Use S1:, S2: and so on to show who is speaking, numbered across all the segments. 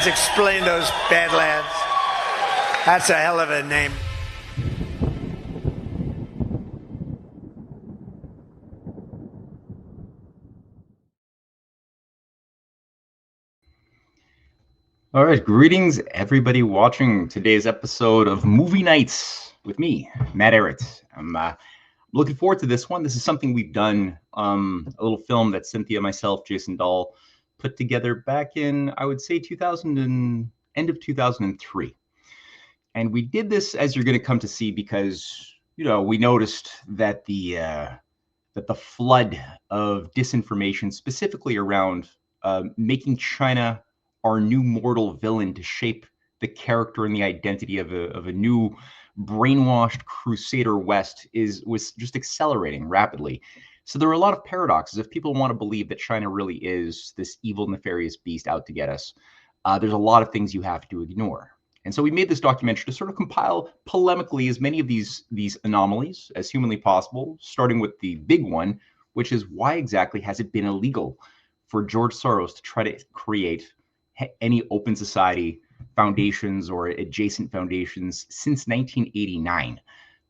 S1: Badlands. Explain those Badlands. That's a hell of a name.
S2: All right, greetings everybody watching today's episode of Movie Nights with me, Matt Ehret. I'm looking forward to this one. This is something we've done, a little film that Cynthia, myself, Jason Dahl put together back in, I would say, end of 2003. And we did this, as you're going to come to see, because we noticed that the flood of disinformation, specifically around making China our new mortal villain to shape the character and the identity of a new brainwashed crusader West, was just accelerating rapidly. So there are a lot of paradoxes. If people want to believe that China really is this evil, nefarious beast out to get us, there's a lot of things you have to ignore. And so we made this documentary to sort of compile polemically as many of these anomalies as humanly possible, starting with the big one, which is why exactly has it been illegal for George Soros to try to create any open society foundations or adjacent foundations since 1989?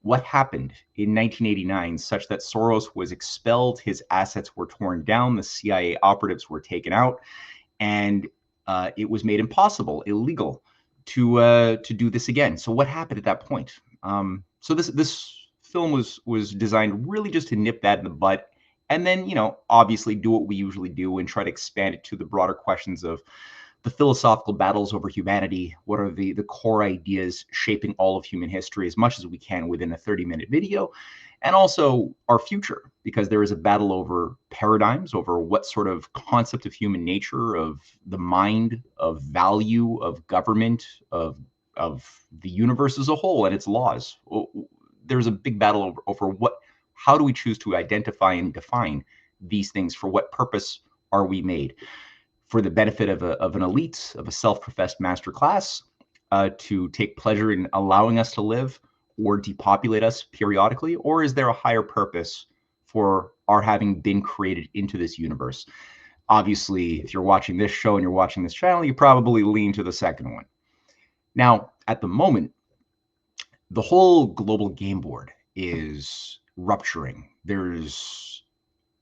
S2: What happened in 1989 such that Soros was expelled, his assets were torn down, the CIA operatives were taken out, and it was made impossible, illegal, to do this again? So what happened at that point? So this film was designed really just to nip that in the butt, and then obviously do what we usually do and try to expand it to the broader questions of the philosophical battles over humanity. What are the core ideas shaping all of human history as much as we can within a 30-minute video, and also our future, because there is a battle over paradigms, over what sort of concept of human nature, of the mind, of value, of government, of the universe as a whole and its laws. There's a big battle over how do we choose to identify and define these things? For what purpose are we made? For the benefit of an elite, of a self-professed master class, to take pleasure in allowing us to live or depopulate us periodically? Or is there a higher purpose for our having been created into this universe? Obviously, if you're watching this show and you're watching this channel, you probably lean to the second one. Now, at the moment, the whole global game board is rupturing. There's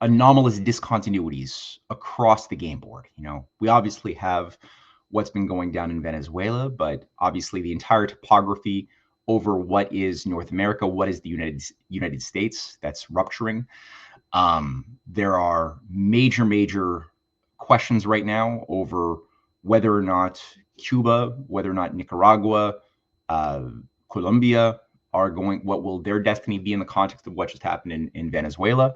S2: anomalous discontinuities across the game board. We obviously have what's been going down in Venezuela, but obviously the entire topography over what is North America, what is the United States, that's rupturing. There are major questions right now over whether or not Cuba, whether or not Nicaragua, Colombia what will their destiny be in the context of what just happened in Venezuela?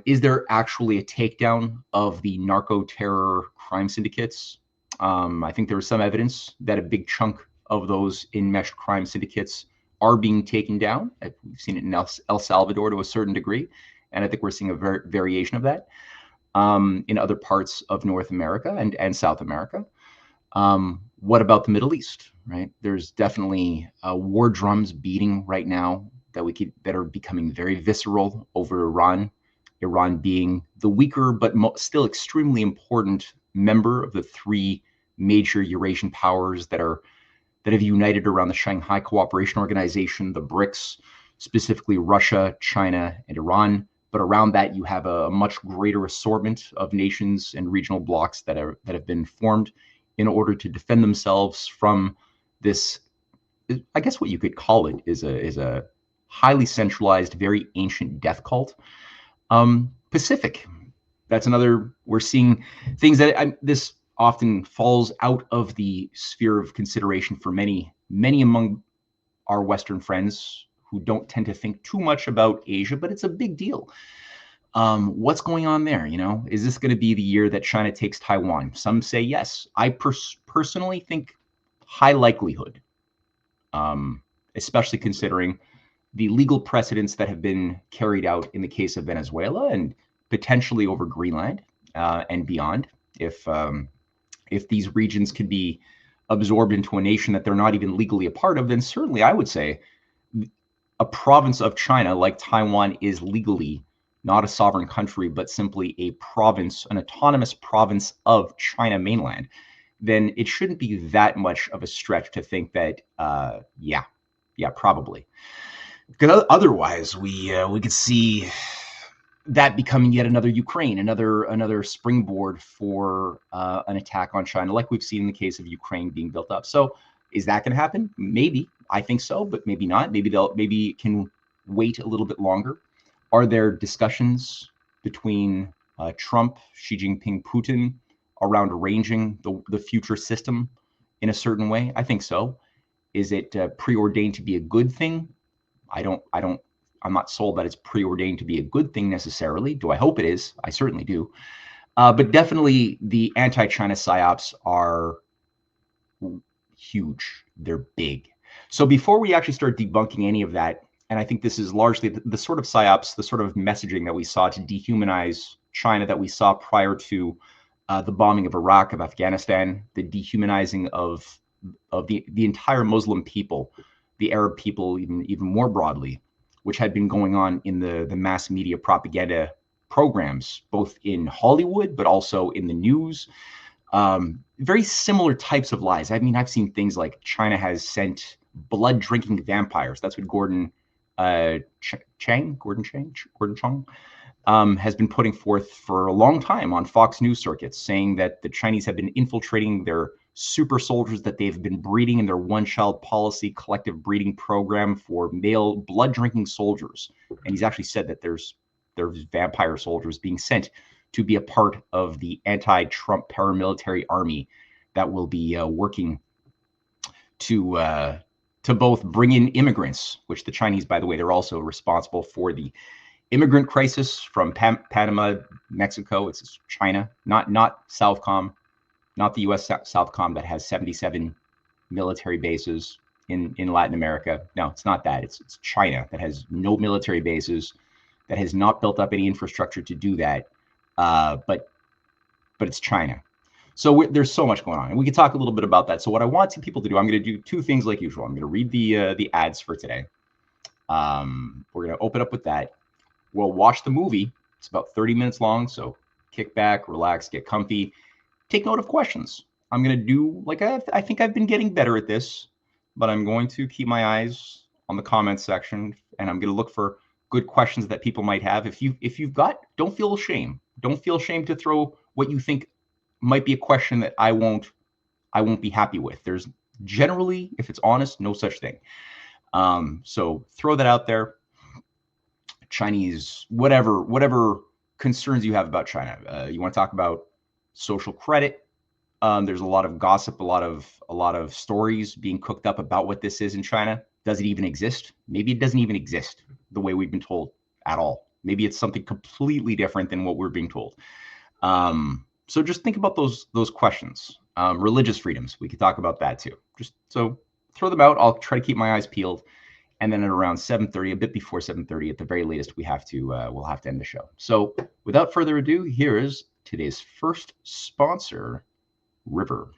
S2: Is there actually a takedown of the narco-terror crime syndicates? I think there is some evidence that a big chunk of those enmeshed crime syndicates are being taken down. We've seen it in El Salvador to a certain degree, and I think we're seeing a variation of that in other parts of North America and South America. What about the Middle East, right? There's definitely war drums beating right now that are becoming very visceral over Iran. Iran being the weaker but still extremely important member of the three major Eurasian powers that have united around the Shanghai Cooperation Organization, the BRICS, specifically Russia, China, and Iran. But around that, you have a much greater assortment of nations and regional blocs that have been formed in order to defend themselves from this. I guess what you could call it is a highly centralized, very ancient death cult. Pacific, that's another. We're seeing things that this often falls out of the sphere of consideration for many among our Western friends who don't tend to think too much about Asia, but it's a big deal. What's going on there? Is this going to be the year that China takes Taiwan? Some say yes. I personally think high likelihood, especially considering the legal precedents that have been carried out in the case of Venezuela and potentially over Greenland and beyond. If these regions can be absorbed into a nation that they're not even legally a part of, then certainly I would say a province of China like Taiwan is legally not a sovereign country, but simply a province, an autonomous province of China mainland. then it shouldn't be that much of a stretch to think that, yeah, probably. Because otherwise, we could see that becoming yet another Ukraine, another springboard for an attack on China, like we've seen in the case of Ukraine being built up. So, is that going to happen? Maybe. I think so, but maybe not. Maybe it can wait a little bit longer. Are there discussions between Trump, Xi Jinping, Putin around arranging the future system in a certain way? I think so. Is it preordained to be a good thing? I'm not sold that it's preordained to be a good thing necessarily. Do I hope it is? I certainly do. But definitely the anti-China psyops are huge. They're big. So before we actually start debunking any of that, and I think this is largely the sort of psyops, the sort of messaging that we saw to dehumanize China that we saw prior to the bombing of Iraq, of Afghanistan, the dehumanizing of the entire Muslim people, the Arab people, even more broadly, which had been going on in the mass media propaganda programs, both in Hollywood, but also in the news. Very similar types of lies. I mean, I've seen things like China has sent blood-drinking vampires. That's what Gordon Chang has been putting forth for a long time on Fox News circuits, saying that the Chinese have been infiltrating their super soldiers that they've been breeding in their one-child policy collective breeding program for male blood-drinking soldiers. And he's actually said that there's vampire soldiers being sent to be a part of the anti-Trump paramilitary army that will be working to both bring in immigrants, which the Chinese, by the way, they're also responsible for the immigrant crisis from Panama, Mexico. It's China, not Southcom, not the U.S. Southcom that has 77 military bases in Latin America. No, it's not that. It's China that has no military bases, that has not built up any infrastructure to do that. But it's China. So there's so much going on, and we can talk a little bit about that. So what I want people to do, I'm going to do two things like usual. I'm going to read the ads for today. We're going to open up with that. We'll watch the movie. It's about 30 minutes long, so kick back, relax, get comfy. Take note of questions. I'm going to do, like I think I've been getting better at this, but I'm going to keep my eyes on the comments section, and I'm going to look for good questions that people might have. If you've got, don't feel ashamed. Don't feel ashamed to throw what you think might be a question that I won't be happy with. There's generally, if it's honest, no such thing. So throw that out there. Chinese, whatever concerns you have about China. You want to talk about social credit? There's a lot of gossip, a lot of stories being cooked up about what this is in China. Does it even exist? Maybe it doesn't even exist the way we've been told at all. Maybe it's something completely different than what we're being told. So just think about those questions. Religious freedoms, we could talk about that too. Just so throw them out. I'll try to keep my eyes peeled. And then at around 7:30, a bit before 7:30, at the very latest, we'll have to end the show. So without further ado, here is today's first sponsor, River.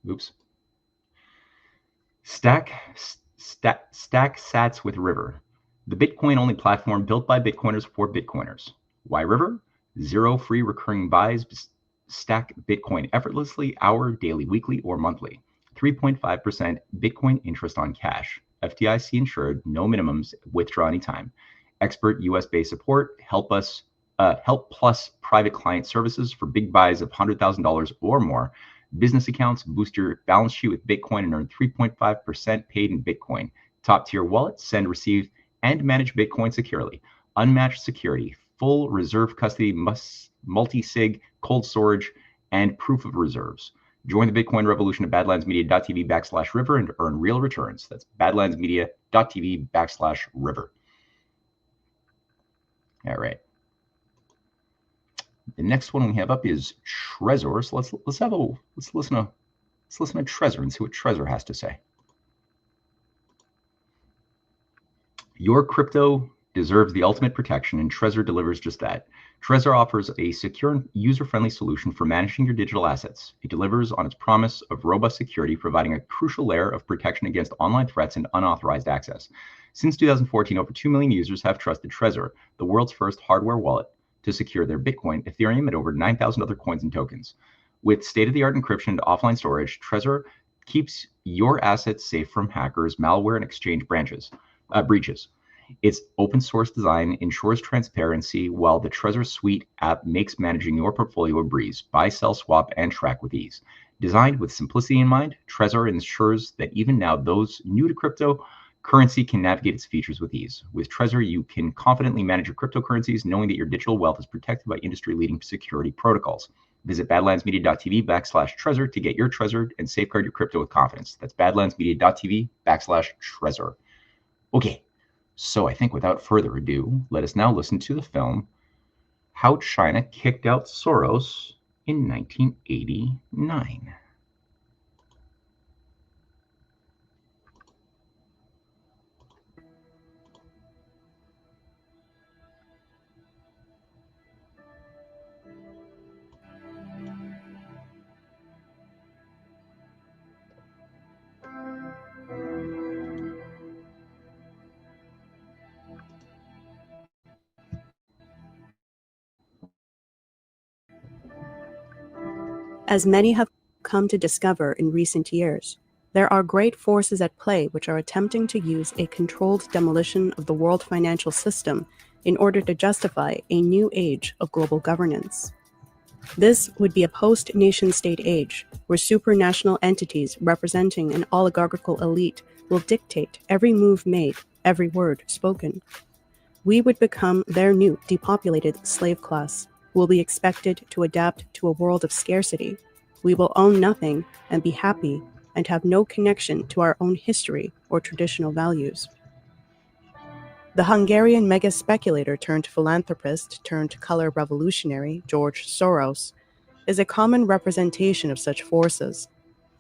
S2: Oops. Stack sats with River, the Bitcoin-only platform built by Bitcoiners for Bitcoiners. Why River? 0 free recurring buys. Stack Bitcoin effortlessly, hour, daily, weekly, or monthly. 3.5% Bitcoin interest on cash. FDIC insured, no minimums, withdraw anytime. Expert US-based support, help plus private client services for big buys of $100,000 or more. Business accounts, boost your balance sheet with Bitcoin and earn 3.5% paid in Bitcoin. Top tier wallet, send, receive, and manage Bitcoin securely. Unmatched security, full reserve custody, multi-sig, cold storage, and proof of reserves. Join the Bitcoin revolution at badlandsmedia.tv/river and earn real returns. That's badlandsmedia.tv/river. All right. The next one we have up is Trezor. So let's listen to Trezor and see what Trezor has to say. Your crypto deserves the ultimate protection, and Trezor delivers just that. Trezor offers a secure and user-friendly solution for managing your digital assets. It delivers on its promise of robust security, providing a crucial layer of protection against online threats and unauthorized access. Since 2014, over 2 million users have trusted Trezor, the world's first hardware wallet, to secure their Bitcoin, Ethereum, and over 9,000 other coins and tokens. With state-of-the-art encryption and offline storage, Trezor keeps your assets safe from hackers, malware, and exchange breaches. Its open source design ensures transparency, while the Trezor Suite app makes managing your portfolio a breeze. Buy, sell, swap, and track with ease. Designed with simplicity in mind, Trezor ensures that even now those new to cryptocurrency can navigate its features with ease. With Trezor, you can confidently manage your cryptocurrencies, knowing that your digital wealth is protected by industry-leading security protocols. Visit badlandsmedia.tv/Trezor to get your Trezor and safeguard your crypto with confidence. That's badlandsmedia.tv/Trezor. Okay, so I think without further ado, let us now listen to the film How China Kicked Out Soros in 1989.
S3: As many have come to discover in recent years, there are great forces at play which are attempting to use a controlled demolition of the world financial system in order to justify a new age of global governance. This would be a post-nation-state age where supranational entities representing an oligarchical elite will dictate every move made, every word spoken. We would become their new depopulated slave class, will be expected to adapt to a world of scarcity. We will own nothing and be happy and have no connection to our own history or traditional values. The Hungarian mega speculator turned philanthropist turned color revolutionary, George Soros, is a common representation of such forces,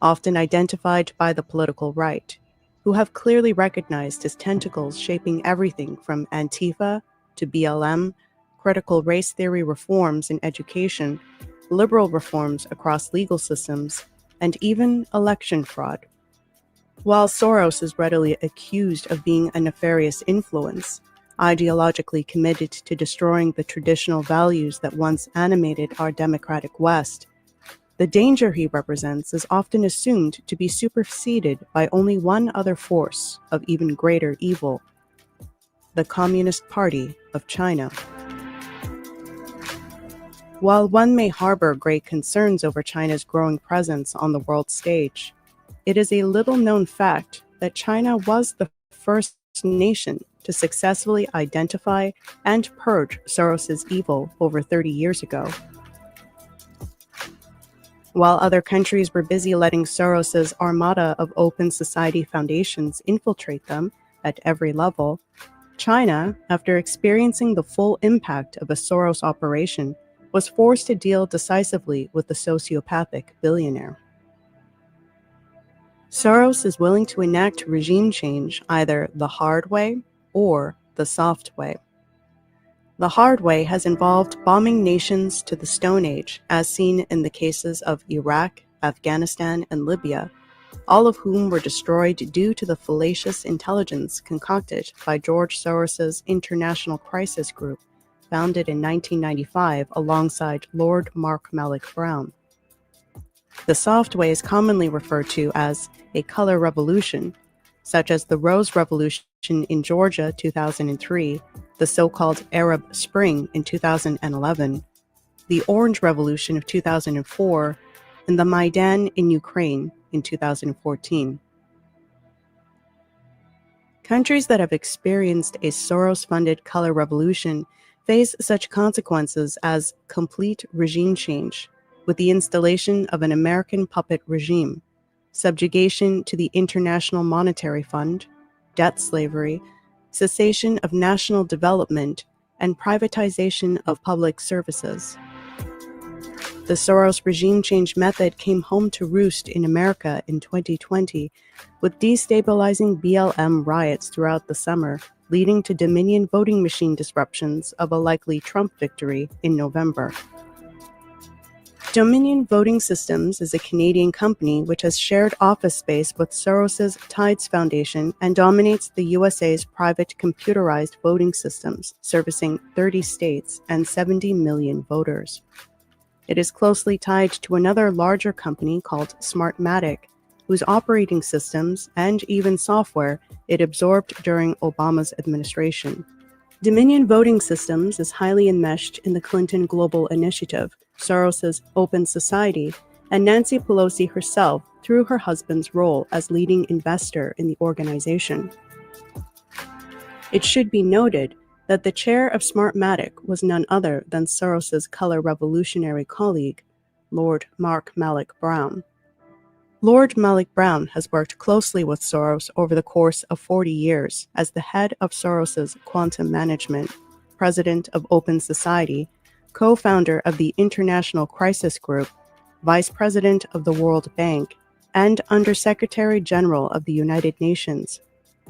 S3: often identified by the political right, who have clearly recognized his tentacles shaping everything from Antifa to BLM, critical race theory reforms in education, liberal reforms across legal systems, and even election fraud. While Soros is readily accused of being a nefarious influence, ideologically committed to destroying the traditional values that once animated our democratic West, the danger he represents is often assumed to be superseded by only one other force of even greater evil: the Communist Party of China. While one may harbor great concerns over China's growing presence on the world stage, it is a little-known fact that China was the first nation to successfully identify and purge Soros's evil over 30 years ago. While other countries were busy letting Soros's armada of open society foundations infiltrate them at every level, China, after experiencing the full impact of a Soros operation, was forced to deal decisively with the sociopathic billionaire. Soros is willing to enact regime change either the hard way or the soft way. The hard way has involved bombing nations to the Stone Age, as seen in the cases of Iraq, Afghanistan, and Libya, all of whom were destroyed due to the fallacious intelligence concocted by George Soros's International Crisis Group, founded in 1995 alongside Lord Mark Malloch Brown. The soft way is commonly referred to as a color revolution, such as the Rose Revolution in Georgia 2003, the so-called Arab Spring in 2011, the Orange Revolution of 2004, and the Maidan in Ukraine in 2014. Countries that have experienced a Soros-funded color revolution face such consequences as complete regime change, with the installation of an American puppet regime, subjugation to the International Monetary Fund, debt slavery, cessation of national development, and privatization of public services. The Soros regime change method came home to roost in America in 2020, with destabilizing BLM riots throughout the summer, leading to Dominion voting machine disruptions of a likely Trump victory in November. Dominion Voting Systems is a Canadian company which has shared office space with Soros's Tides Foundation and dominates the USA's private computerized voting systems, servicing 30 states and 70 million voters. It is closely tied to another larger company called Smartmatic, whose operating systems and even software it absorbed during Obama's administration. Dominion Voting Systems is highly enmeshed in the Clinton Global Initiative, Soros's Open Society, and Nancy Pelosi herself through her husband's role as leading investor in the organization. It should be noted that the chair of Smartmatic was none other than Soros's color revolutionary colleague, Lord Mark Malloch Brown. Lord Malloch Brown has worked closely with Soros over the course of 40 years as the head of Soros's Quantum Management, president of Open Society, co-founder of the International Crisis Group, vice president of the World Bank, and Undersecretary General of the United Nations,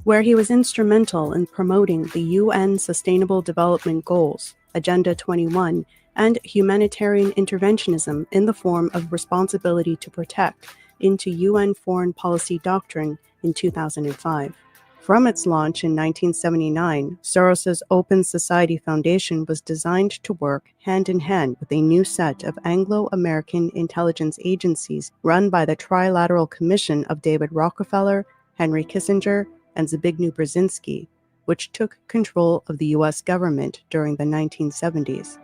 S3: where he was instrumental in promoting the UN Sustainable Development Goals, Agenda 21, and humanitarian interventionism in the form of responsibility to protect into UN foreign policy doctrine in 2005. From its launch in 1979, Soros's Open Society Foundation was designed to work hand-in-hand with a new set of Anglo-American intelligence agencies run by the Trilateral Commission of David Rockefeller, Henry Kissinger, and Zbigniew Brzezinski, which took control of the U.S. government during the 1970s.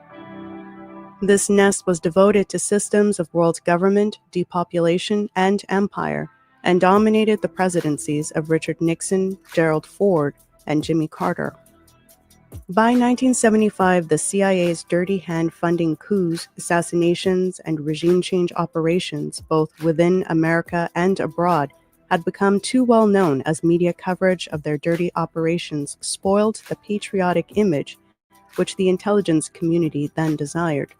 S3: This nest was devoted to systems of world government, depopulation, and empire, and dominated the presidencies of Richard Nixon, Gerald Ford, and Jimmy Carter. By 1975, the CIA's dirty hand funding coups, assassinations, and regime change operations, both within America and abroad, had become too well known as media coverage of their dirty operations spoiled the patriotic image which the intelligence community then desired.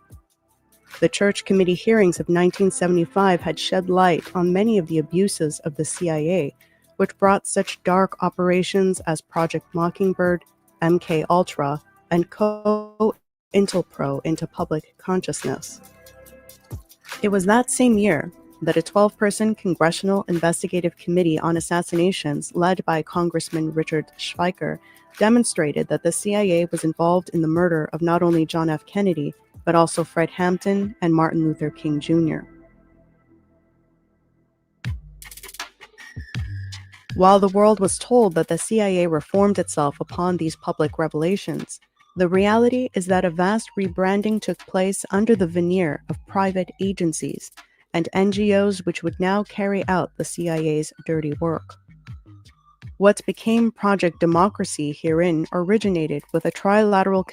S3: The Church Committee hearings of 1975 had shed light on many of the abuses of the CIA, which brought such dark operations as Project Mockingbird, MK Ultra, and COINTELPRO into public consciousness. It was that same year that a 12-person Congressional Investigative Committee on Assassinations led by Congressman Richard Schweiker demonstrated that the CIA was involved in the murder of not only John F. Kennedy, but also Fred Hampton and Martin Luther King Jr. While the world was told that the CIA reformed itself upon these public revelations, the reality is that a vast rebranding took place under the veneer of private agencies and NGOs which would now carry out the CIA's dirty work. What became Project Democracy herein originated with a Trilateral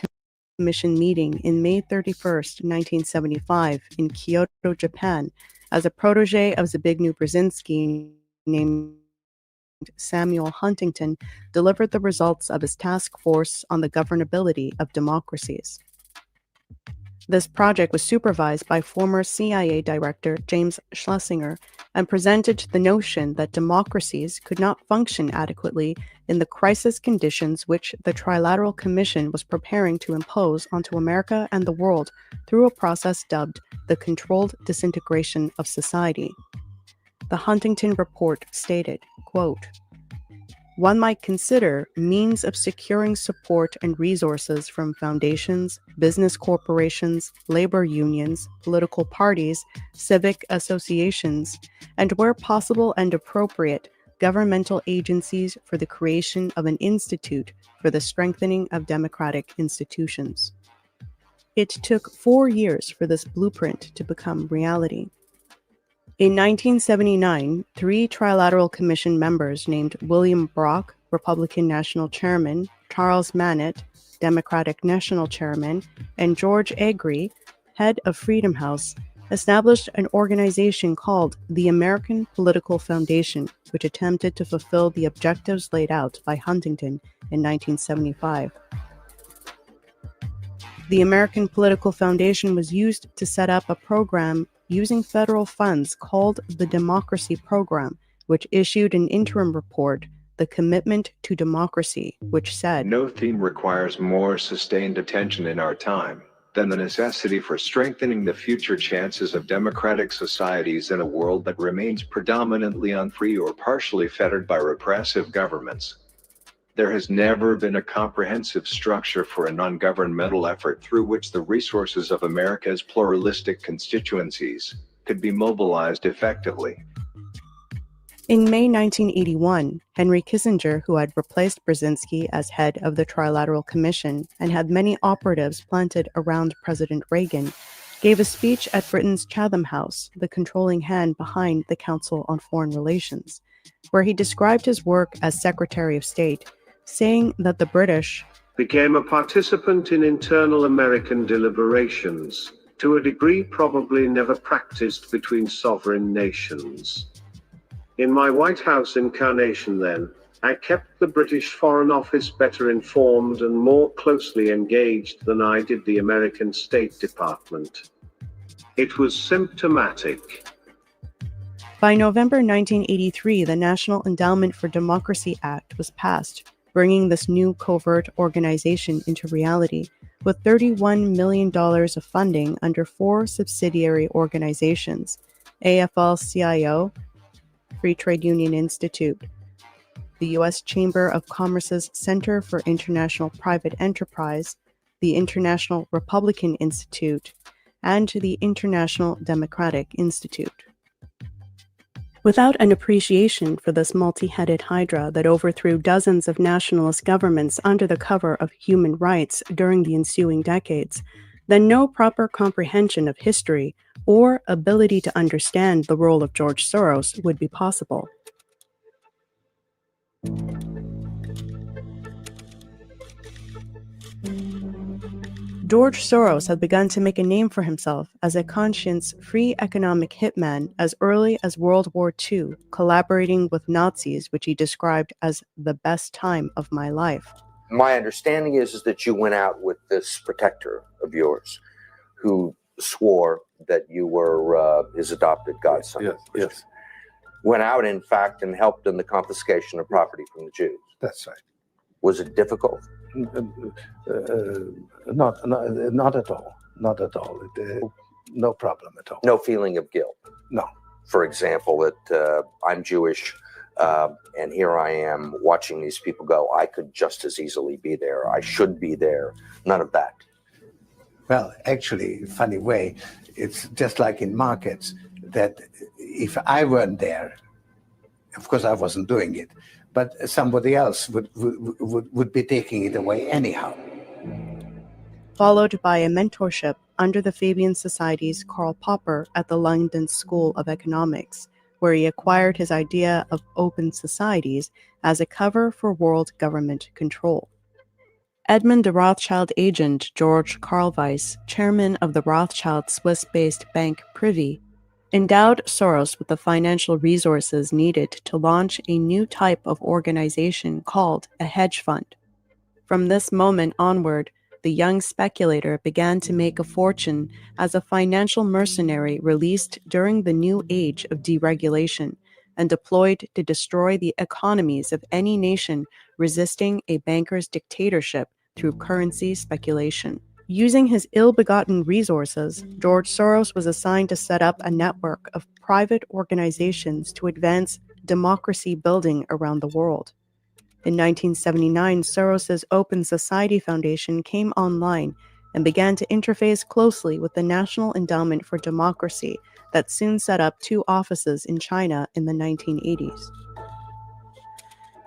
S3: Commission meeting in May 31st, 1975 in Kyoto, Japan, as a protege of Zbigniew Brzezinski named Samuel Huntington delivered the results of his task force on the governability of democracies. This project was supervised by former CIA Director James Schlesinger and presented the notion that democracies could not function adequately in the crisis conditions which the Trilateral Commission was preparing to impose onto America and the world through a process dubbed the controlled disintegration of society. The Huntington Report stated, quote, "One might consider means of securing support and resources from foundations, business corporations, labor unions, political parties, civic associations, and where possible and appropriate, governmental agencies for the creation of an institute for the strengthening of democratic institutions." It took 4 years for this blueprint to become reality. In 1979, 3 Trilateral Commission members named William Brock, Republican National Chairman, Charles Mannett, Democratic National Chairman, and George Agri, head of Freedom House, established an organization called the American Political Foundation, which attempted to fulfill the objectives laid out by Huntington in 1975. The American Political Foundation was used to set up a program using federal funds called the Democracy Program, which issued an interim report, The Commitment to Democracy, which said,
S4: "No theme requires more sustained attention in our time than the necessity for strengthening the future chances of democratic societies in a world that remains predominantly unfree or partially fettered by repressive governments. There has never been a comprehensive structure for a non-governmental effort through which the resources of America's pluralistic constituencies could be mobilized effectively.
S3: In May 1981, Henry Kissinger, who had replaced Brzezinski as head of the Trilateral Commission and had many operatives planted around President Reagan, gave a speech at Britain's Chatham House, the controlling hand behind the Council on Foreign Relations, where he described his work as Secretary of State, saying that the British
S5: became a participant in internal American deliberations, to a degree probably never practiced between sovereign nations. In my White House incarnation then, I kept the British Foreign Office better informed and more closely engaged than I did the American State Department. It was symptomatic.
S3: By November 1983, the National Endowment for Democracy Act was passed, bringing this new covert organization into reality, with $31 million of funding under 4 subsidiary organizations: AFL-CIO, Free Trade Union Institute, the U.S. Chamber of Commerce's Center for International Private Enterprise, the International Republican Institute, and the International Democratic Institute. Without an appreciation for this multi-headed hydra that overthrew dozens of nationalist governments under the cover of human rights during the ensuing decades, then no proper comprehension of history or ability to understand the role of George Soros would be possible. George Soros had begun to make a name for himself as a conscience-free economic hitman as early as World War II, collaborating with Nazis, which he described as the best time of my life.
S6: My understanding is that you went out with this protector of yours who swore that you were his adopted godson.
S7: Yes.
S6: Went out, in fact, and helped in the confiscation of property from the Jews.
S7: That's right.
S6: Was it difficult?
S7: Not at all. Not at all. No problem at all.
S6: No feeling of guilt?
S7: No.
S6: For example, that I'm Jewish, and here I am watching these people go, I could just as easily be there. I should be there. None of that.
S7: Well, actually, funny way, it's just like in markets, that if I weren't there, of course I wasn't doing it, but somebody else would be taking it away anyhow.
S3: Followed by a mentorship under the Fabian Society's Karl Popper at the London School of Economics, where he acquired his idea of open societies as a cover for world government control. Edmund de Rothschild agent George Karlweiss, chairman of the Rothschild Swiss-based bank Privy, endowed Soros with the financial resources needed to launch a new type of organization called a hedge fund. From this moment onward, the young speculator began to make a fortune as a financial mercenary released during the new age of deregulation and deployed to destroy the economies of any nation resisting a banker's dictatorship through currency speculation. Using his ill-begotten resources, George Soros was assigned to set up a network of private organizations to advance democracy building around the world. In 1979, Soros's Open Society Foundation came online and began to interface closely with the National Endowment for Democracy that soon set up 2 offices in China in the 1980s.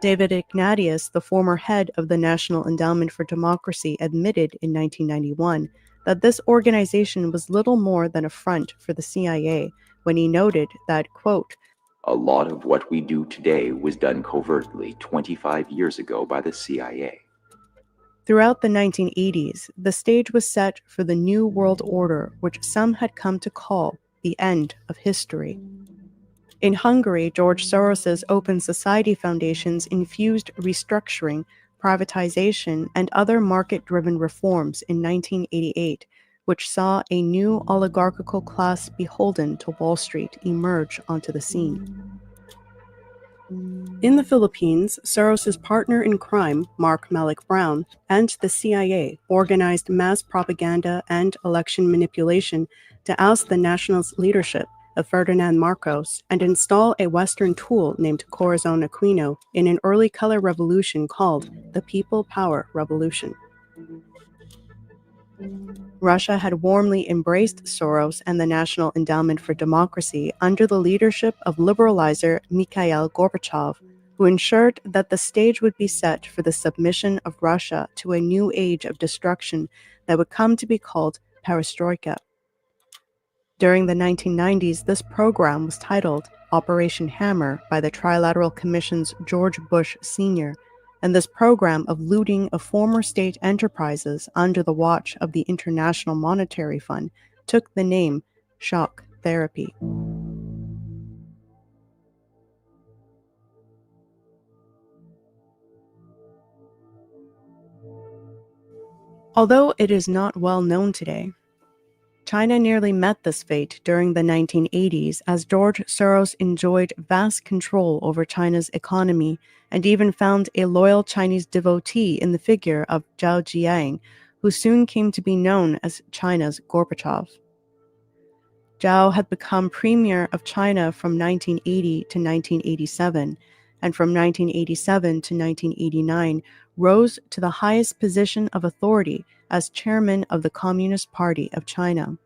S3: David Ignatius, the former head of the National Endowment for Democracy, admitted in 1991 that this organization was little more than a front for the CIA when he noted that, quote,
S8: a lot of what we do today was done covertly 25 years ago by the CIA.
S3: Throughout the 1980s, the stage was set for the New World Order, which some had come to call the end of history. In Hungary, George Soros's Open Society Foundations infused restructuring, privatization, and other market-driven reforms in 1988, which saw a new oligarchical class beholden to Wall Street emerge onto the scene. In the Philippines, Soros's partner in crime, Mark Malek Brown, and the CIA organized mass propaganda and election manipulation to oust the nationalist leadership of Ferdinand Marcos and install a Western tool named Corazon Aquino in an early color revolution called the People Power Revolution. Russia had warmly embraced Soros and the National Endowment for Democracy under the leadership of liberalizer Mikhail Gorbachev, who ensured that the stage would be set for the submission of Russia to a new age of destruction that would come to be called perestroika. During the 1990s, this program was titled Operation Hammer by the Trilateral Commission's George Bush Sr., and this program of looting of former state enterprises under the watch of the International Monetary Fund took the name shock therapy. Although it is not well known today, China nearly met this fate during the 1980s as George Soros enjoyed vast control over China's economy and even found a loyal Chinese devotee in the figure of Zhao Ziyang, who soon came to be known as China's Gorbachev. Zhao had become premier of China from 1980 to 1987, and from 1987 to 1989 rose to the highest position of authority as chairman of the Communist Party of China.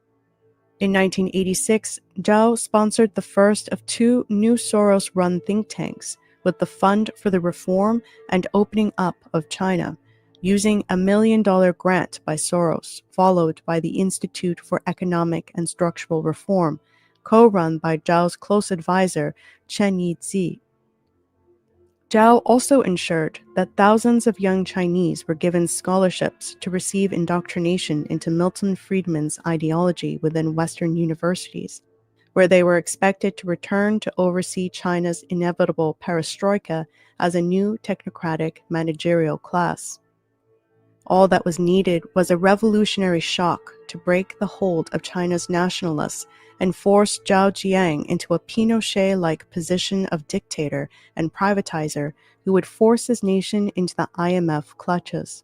S3: In 1986, Zhao sponsored the first of two new Soros-run think tanks with the Fund for the Reform and Opening Up of China, using a $1 million grant by Soros, followed by the Institute for Economic and Structural Reform, co-run by Zhao's close advisor Chen Yizi. Zhao also ensured that thousands of young Chinese were given scholarships to receive indoctrination into Milton Friedman's ideology within Western universities, where they were expected to return to oversee China's inevitable perestroika as a new technocratic managerial class. All that was needed was a revolutionary shock to break the hold of China's nationalists and force Zhao Ziyang into a Pinochet-like position of dictator and privatizer who would force his nation into the IMF clutches.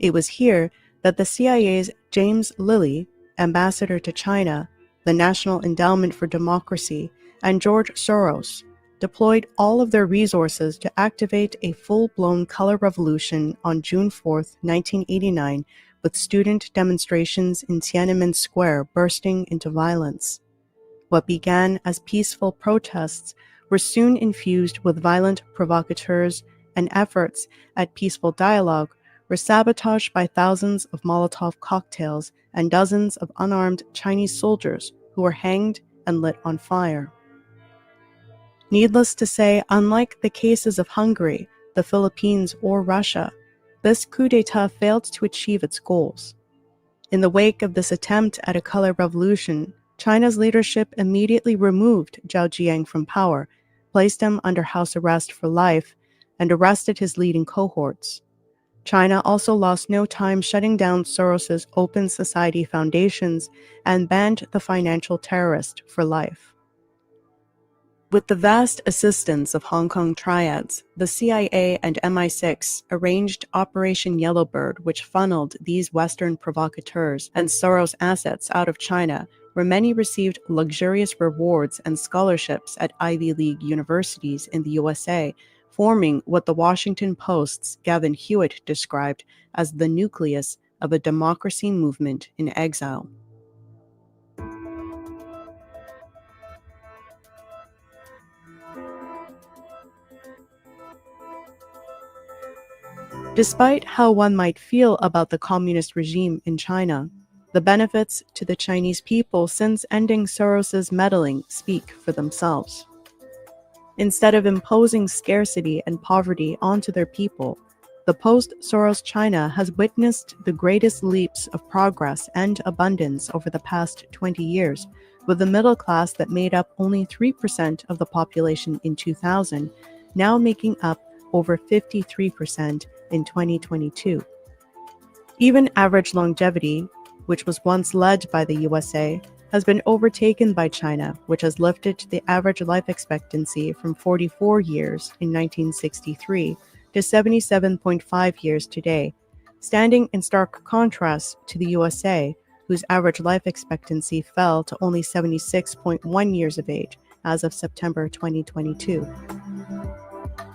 S3: It was here that the CIA's James Lilly, ambassador to China, the National Endowment for Democracy, and George Soros deployed all of their resources to activate a full-blown color revolution on June 4, 1989, with student demonstrations in Tiananmen Square bursting into violence. What began as peaceful protests were soon infused with violent provocateurs, and efforts at peaceful dialogue were sabotaged by thousands of Molotov cocktails and dozens of unarmed Chinese soldiers who were hanged and lit on fire. Needless to say, unlike the cases of Hungary, the Philippines, or Russia, this coup d'etat failed to achieve its goals. In the wake of this attempt at a color revolution, China's leadership immediately removed Zhao Ziyang from power, placed him under house arrest for life, and arrested his leading cohorts. China also lost no time shutting down Soros's Open Society foundations and banned the financial terrorist for life. With the vast assistance of Hong Kong triads, the CIA and MI6 arranged Operation Yellowbird, which funneled these Western provocateurs and Soros assets out of China, where many received luxurious rewards and scholarships at Ivy League universities in the USA, forming what the Washington Post's Gavin Hewitt described as the nucleus of a democracy movement in exile. Despite how one might feel about the communist regime in China, the benefits to the Chinese people since ending Soros's meddling speak for themselves. Instead of imposing scarcity and poverty onto their people, the post-Soros China has witnessed the greatest leaps of progress and abundance over the past 20 years, with the middle class that made up only 3% of the population in 2000, now making up over 53% in 2022. Even average longevity, which was once led by the USA, has been overtaken by China, which has lifted the average life expectancy from 44 years in 1963 to 77.5 years today, standing in stark contrast to the USA, whose average life expectancy fell to only 76.1 years of age as of September 2022.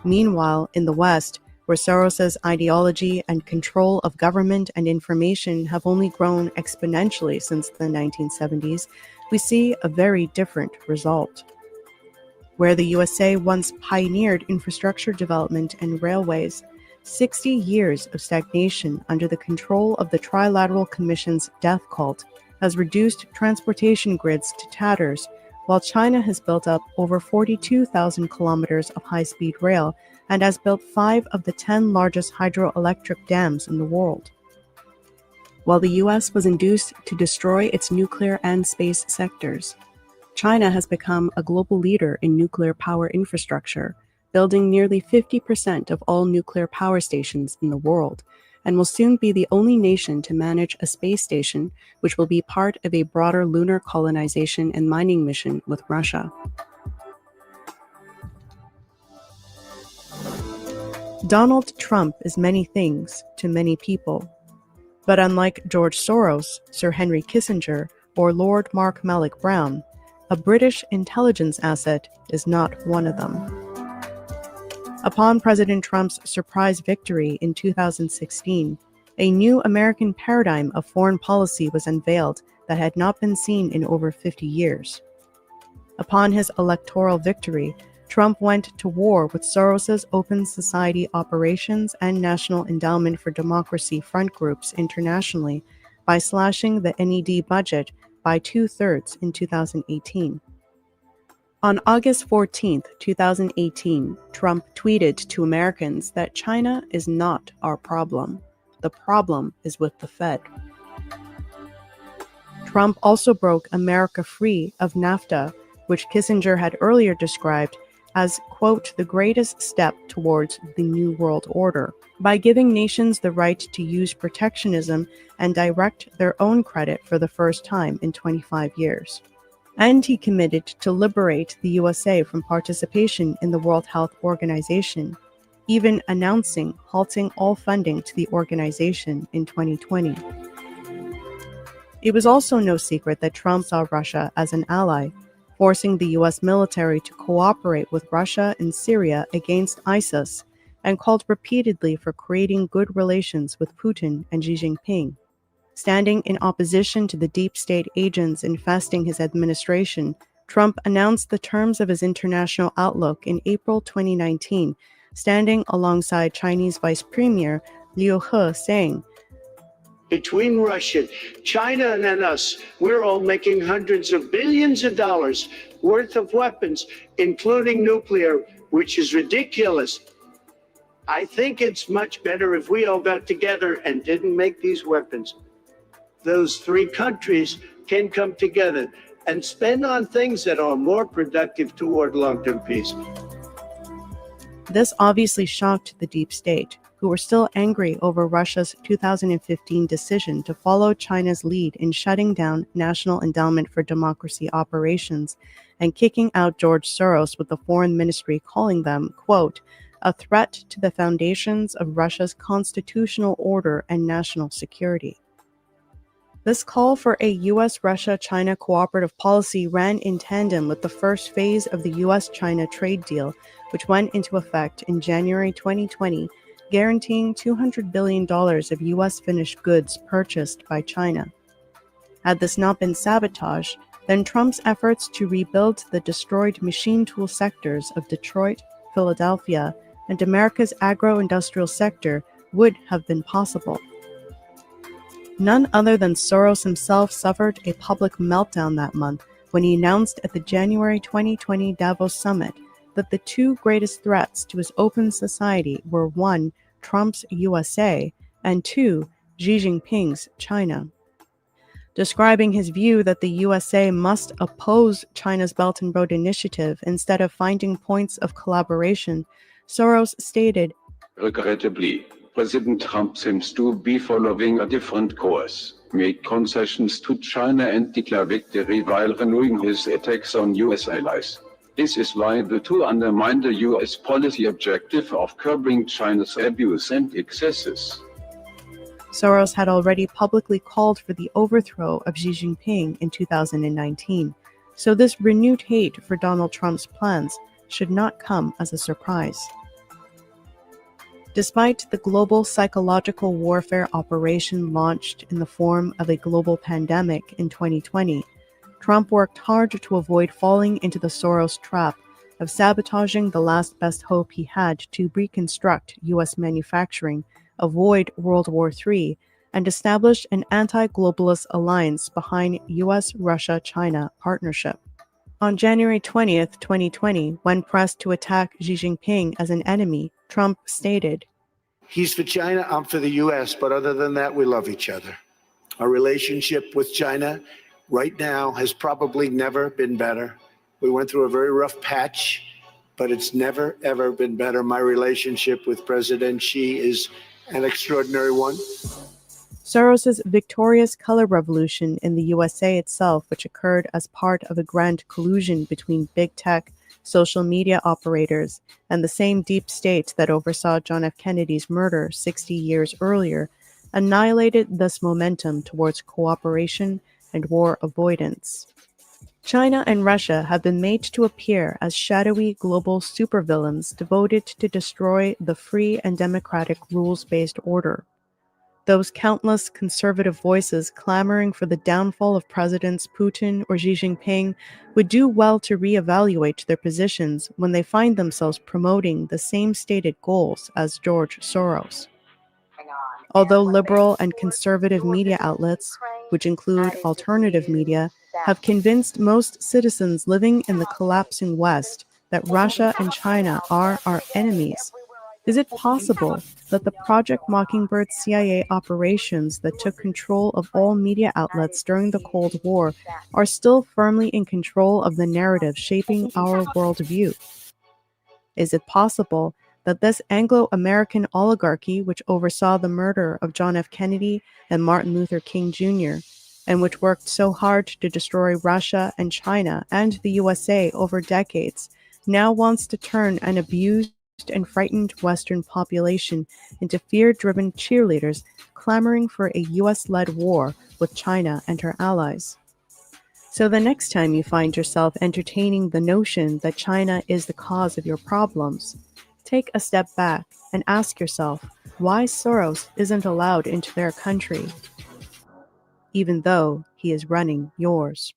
S3: Meanwhile, in the West, where Soros's ideology and control of government and information have only grown exponentially since the 1970s, we see a very different result. Where the USA once pioneered infrastructure development and railways, 60 years of stagnation under the control of the Trilateral Commission's death cult has reduced transportation grids to tatters, while China has built up over 42,000 kilometers of high-speed rail and has built 5 of the 10 largest hydroelectric dams in the world. While the US was induced to destroy its nuclear and space sectors, China has become a global leader in nuclear power infrastructure, building nearly 50% of all nuclear power stations in the world, and will soon be the only nation to manage a space station, which will be part of a broader lunar colonization and mining mission with Russia. Donald Trump is many things to many people. But unlike George Soros, Sir Henry Kissinger, or Lord Mark Malloch Brown, a British intelligence asset is not one of them. Upon President Trump's surprise victory in 2016, a new American paradigm of foreign policy was unveiled that had not been seen in over 50 years. Upon his electoral victory, Trump went to war with Soros's Open Society Operations and National Endowment for Democracy front groups internationally by slashing the NED budget by 2/3 in 2018. On August 14, 2018, Trump tweeted to Americans that China is not our problem. The problem is with the Fed. Trump also broke America free of NAFTA, which Kissinger had earlier described as, quote, the greatest step towards the New World Order, by giving nations the right to use protectionism and direct their own credit for the first time in 25 years. And he committed to liberate the USA from participation in the World Health Organization, even announcing halting all funding to the organization in 2020. It was also no secret that Trump saw Russia as an ally, forcing the US military to cooperate with Russia in Syria against ISIS, and called repeatedly for creating good relations with Putin and Xi Jinping. Standing in opposition to the deep state agents infesting his administration, Trump announced the terms of his international outlook in April 2019, standing alongside Chinese Vice Premier Liu He, saying,
S9: between Russia, China, and us, we're all making hundreds of billions of dollars worth of weapons, including nuclear, which is ridiculous. I think it's much better if we all got together and didn't make these weapons. Those 3 countries can come together and spend on things that are more productive toward long-term peace.
S3: This obviously shocked the deep state, who were still angry over Russia's 2015 decision to follow China's lead in shutting down National Endowment for Democracy operations and kicking out George Soros, with the foreign ministry calling them, quote, a threat to the foundations of Russia's constitutional order and national security. This call for a US-Russia-China cooperative policy ran in tandem with the first phase of the US-China trade deal, which went into effect in January 2020, guaranteeing $200 billion of U.S. finished goods purchased by China. Had this not been sabotage, then Trump's efforts to rebuild the destroyed machine tool sectors of Detroit, Philadelphia, and America's agro-industrial sector would have been possible. None other than Soros himself suffered a public meltdown that month when he announced at the January 2020 Davos summit that the 2 greatest threats to his open society were 1, Trump's USA, and 2, Xi Jinping's China. Describing his view that the USA must oppose China's Belt and Road Initiative instead of finding points of collaboration, Soros stated,
S10: regrettably, President Trump seems to be following a different course, made concessions to China and declared victory while renewing his attacks on US allies. This is why the 2 undermine the US policy objective of curbing China's abuse and excesses.
S3: Soros had already publicly called for the overthrow of Xi Jinping in 2019, so this renewed hate for Donald Trump's plans should not come as a surprise. Despite the global psychological warfare operation launched in the form of a global pandemic in 2020, Trump worked hard to avoid falling into the Soros trap of sabotaging the last best hope he had to reconstruct U.S. manufacturing, avoid World War III, and establish an anti-globalist alliance behind U.S.-Russia-China partnership. On January 20th, 2020, when pressed to attack Xi Jinping as an enemy, Trump stated,
S9: He's for China, I'm for the U.S., but other than that, we love each other. Our relationship with China right now has probably never been better. We went through a very rough patch, but it's never, ever been better. My relationship with President Xi is an extraordinary one.
S3: Soros's victorious color revolution in the USA itself, which occurred as part of a grand collusion between big tech, social media operators, and the same deep state that oversaw John F. Kennedy's murder 60 years earlier, annihilated this momentum towards cooperation and war avoidance. China and Russia have been made to appear as shadowy global supervillains devoted to destroy the free and democratic rules-based order. Those countless conservative voices clamoring for the downfall of Presidents Putin or Xi Jinping would do well to reevaluate their positions when they find themselves promoting the same stated goals as George Soros. Although liberal and conservative media outlets, which include alternative media, have convinced most citizens living in the collapsing West that Russia and China are our enemies, is it possible that the Project Mockingbird CIA operations that took control of all media outlets during the Cold War are still firmly in control of the narrative shaping our worldview? Is it possible that this Anglo-American oligarchy, which oversaw the murder of John F. Kennedy and Martin Luther King Jr., and which worked so hard to destroy Russia and China and the USA over decades, now wants to turn an abused and frightened Western population into fear-driven cheerleaders clamoring for a US-led war with China and her allies? So the next time you find yourself entertaining the notion that China is the cause of your problems, take a step back and ask yourself why Soros isn't allowed into their country, even though he is running yours.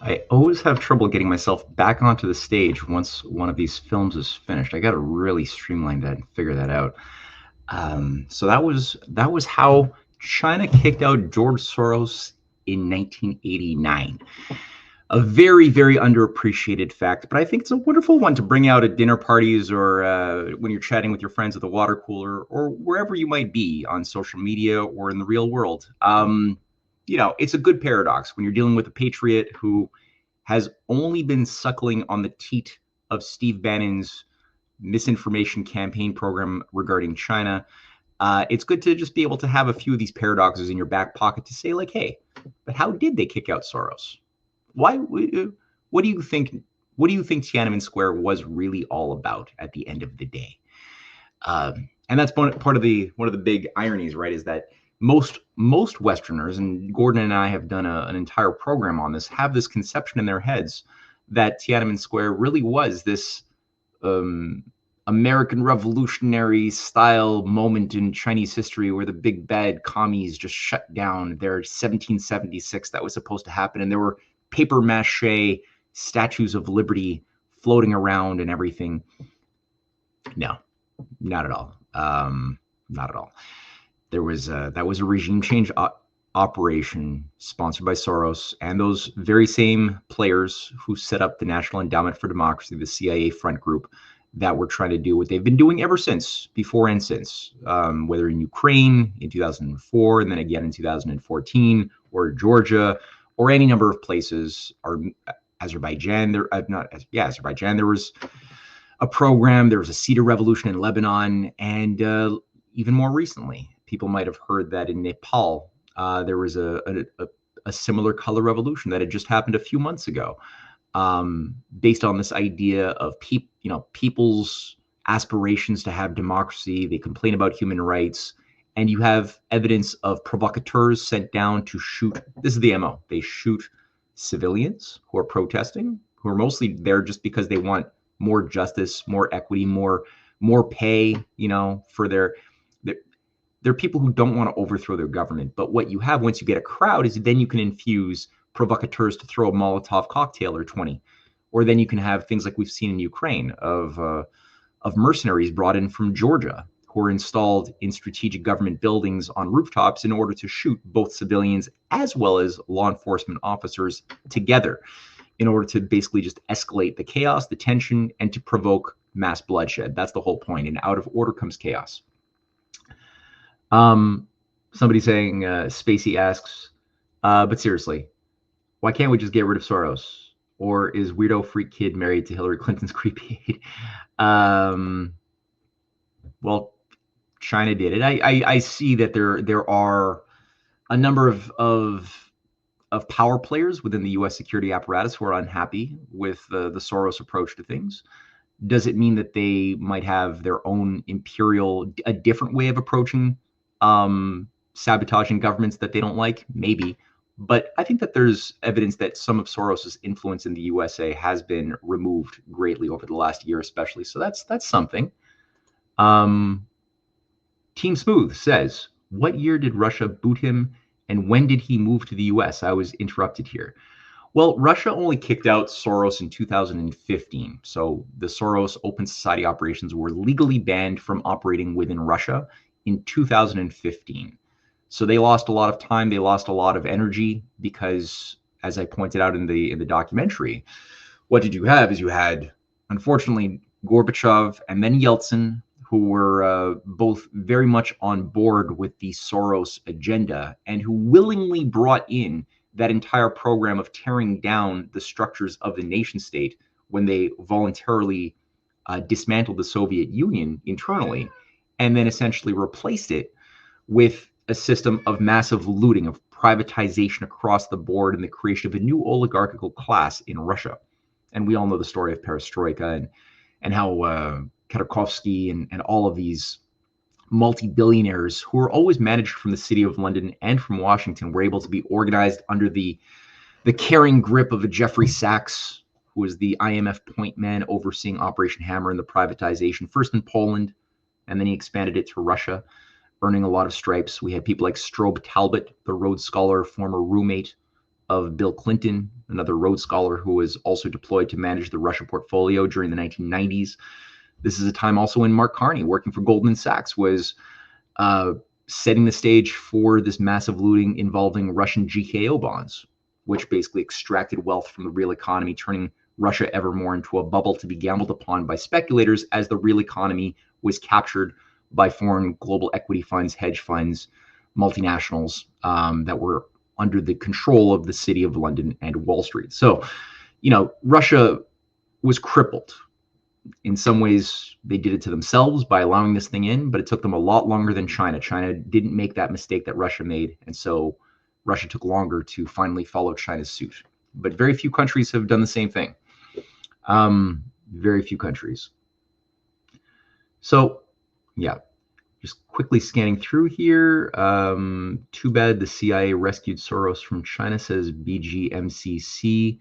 S2: I always have trouble getting myself back onto the stage once one of these films is finished. I got to really streamline that and figure that out. So that was how China kicked out George Soros in 1989. A very, very underappreciated fact, but I think it's a wonderful one to bring out at dinner parties or when you're chatting with your friends at the water cooler or wherever you might be on social media or in the real world. It's a good paradox when you're dealing with a patriot who has only been suckling on the teat of Steve Bannon's misinformation campaign program regarding China. It's good to just be able to have a few of these paradoxes in your back pocket to say, like, hey, but how did they kick out Soros? Why? What do you think? What do you think Tiananmen Square was really all about at the end of the day? And that's one of the big ironies, right? Is that most Westerners, and Gordon and I have done an entire program on this, have this conception in their heads that Tiananmen Square really was this American Revolutionary style moment in Chinese history where the big bad commies just shut down their 1776 that was supposed to happen, and there were paper mache statues of liberty floating around and everything. No, not at all. not at all. There was that was a regime change operation sponsored by Soros and those very same players who set up the National Endowment for Democracy, the CIA front group, that were trying to do what they've been doing ever since, before and since, whether in Ukraine in 2004 and then again in 2014, or Georgia, or any number of places, or Azerbaijan. Azerbaijan. There was a program. There was a cedar revolution in Lebanon, and even more recently, people might have heard that in Nepal there was a similar color revolution that had just happened a few months ago, based on this idea of people's aspirations to have democracy. They complain about human rights, and you have evidence of provocateurs sent down to shoot. This is the MO. They shoot civilians who are protesting, who are mostly there just because they want more justice, more equity, more pay, for their people who don't want to overthrow their government. But what you have once you get a crowd is then you can infuse provocateurs to throw a Molotov cocktail or 20, or then you can have things like we've seen in Ukraine of mercenaries brought in from Georgia who are installed in strategic government buildings on rooftops in order to shoot both civilians as well as law enforcement officers together, in order to basically just escalate the chaos, the tension, and to provoke mass bloodshed. That's the whole point. And out of order comes chaos. Somebody saying, Spacey asks, but seriously, why can't we just get rid of Soros? Or is weirdo freak kid married to Hillary Clinton's creepy aide? Well, China did it. I see that there are a number of power players within the U.S. security apparatus who are unhappy with the Soros approach to things. Does it mean that they might have their own a different way of approaching sabotaging governments that they don't like? Maybe. But I think that there's evidence that some of Soros's influence in the USA has been removed greatly over the last year, especially. So that's something. Team Smooth says, what year did Russia boot him, and when did he move to the US? I was interrupted here. Well, Russia only kicked out Soros in 2015. So the Soros Open Society operations were legally banned from operating within Russia in 2015. So they lost a lot of time. They lost a lot of energy because, as I pointed out in the documentary, what did you have is you had, unfortunately, Gorbachev and then Yeltsin, who were both very much on board with the Soros agenda and who willingly brought in that entire program of tearing down the structures of the nation state when they voluntarily dismantled the Soviet Union internally, and then essentially replaced it with a system of massive looting, of privatization across the board, and the creation of a new oligarchical class in Russia. And we all know the story of perestroika and how Khodorkovsky and all of these multi-billionaires who were always managed from the city of London and from Washington were able to be organized under the caring grip of a Jeffrey Sachs, who was the IMF point man overseeing Operation Hammer and the privatization, first in Poland, and then he expanded it to Russia, earning a lot of stripes. We had people like Strobe Talbot, the Rhodes Scholar, former roommate of Bill Clinton, another Rhodes Scholar who was also deployed to manage the Russia portfolio during the 1990s. This is a time also when Mark Carney, working for Goldman Sachs, was setting the stage for this massive looting involving Russian GKO bonds, which basically extracted wealth from the real economy, turning Russia ever more into a bubble to be gambled upon by speculators as the real economy was captured by foreign global equity funds, hedge funds, multinationals that were under the control of the city of London and Wall Street. So, Russia was crippled. In some ways, they did it to themselves by allowing this thing in, but it took them a lot longer than China. China didn't make that mistake that Russia made, and so Russia took longer to finally follow China's suit. But very few countries have done the same thing. Very few countries. So, yeah, just quickly scanning through here. Too bad the CIA rescued Soros from China, says BGMCC.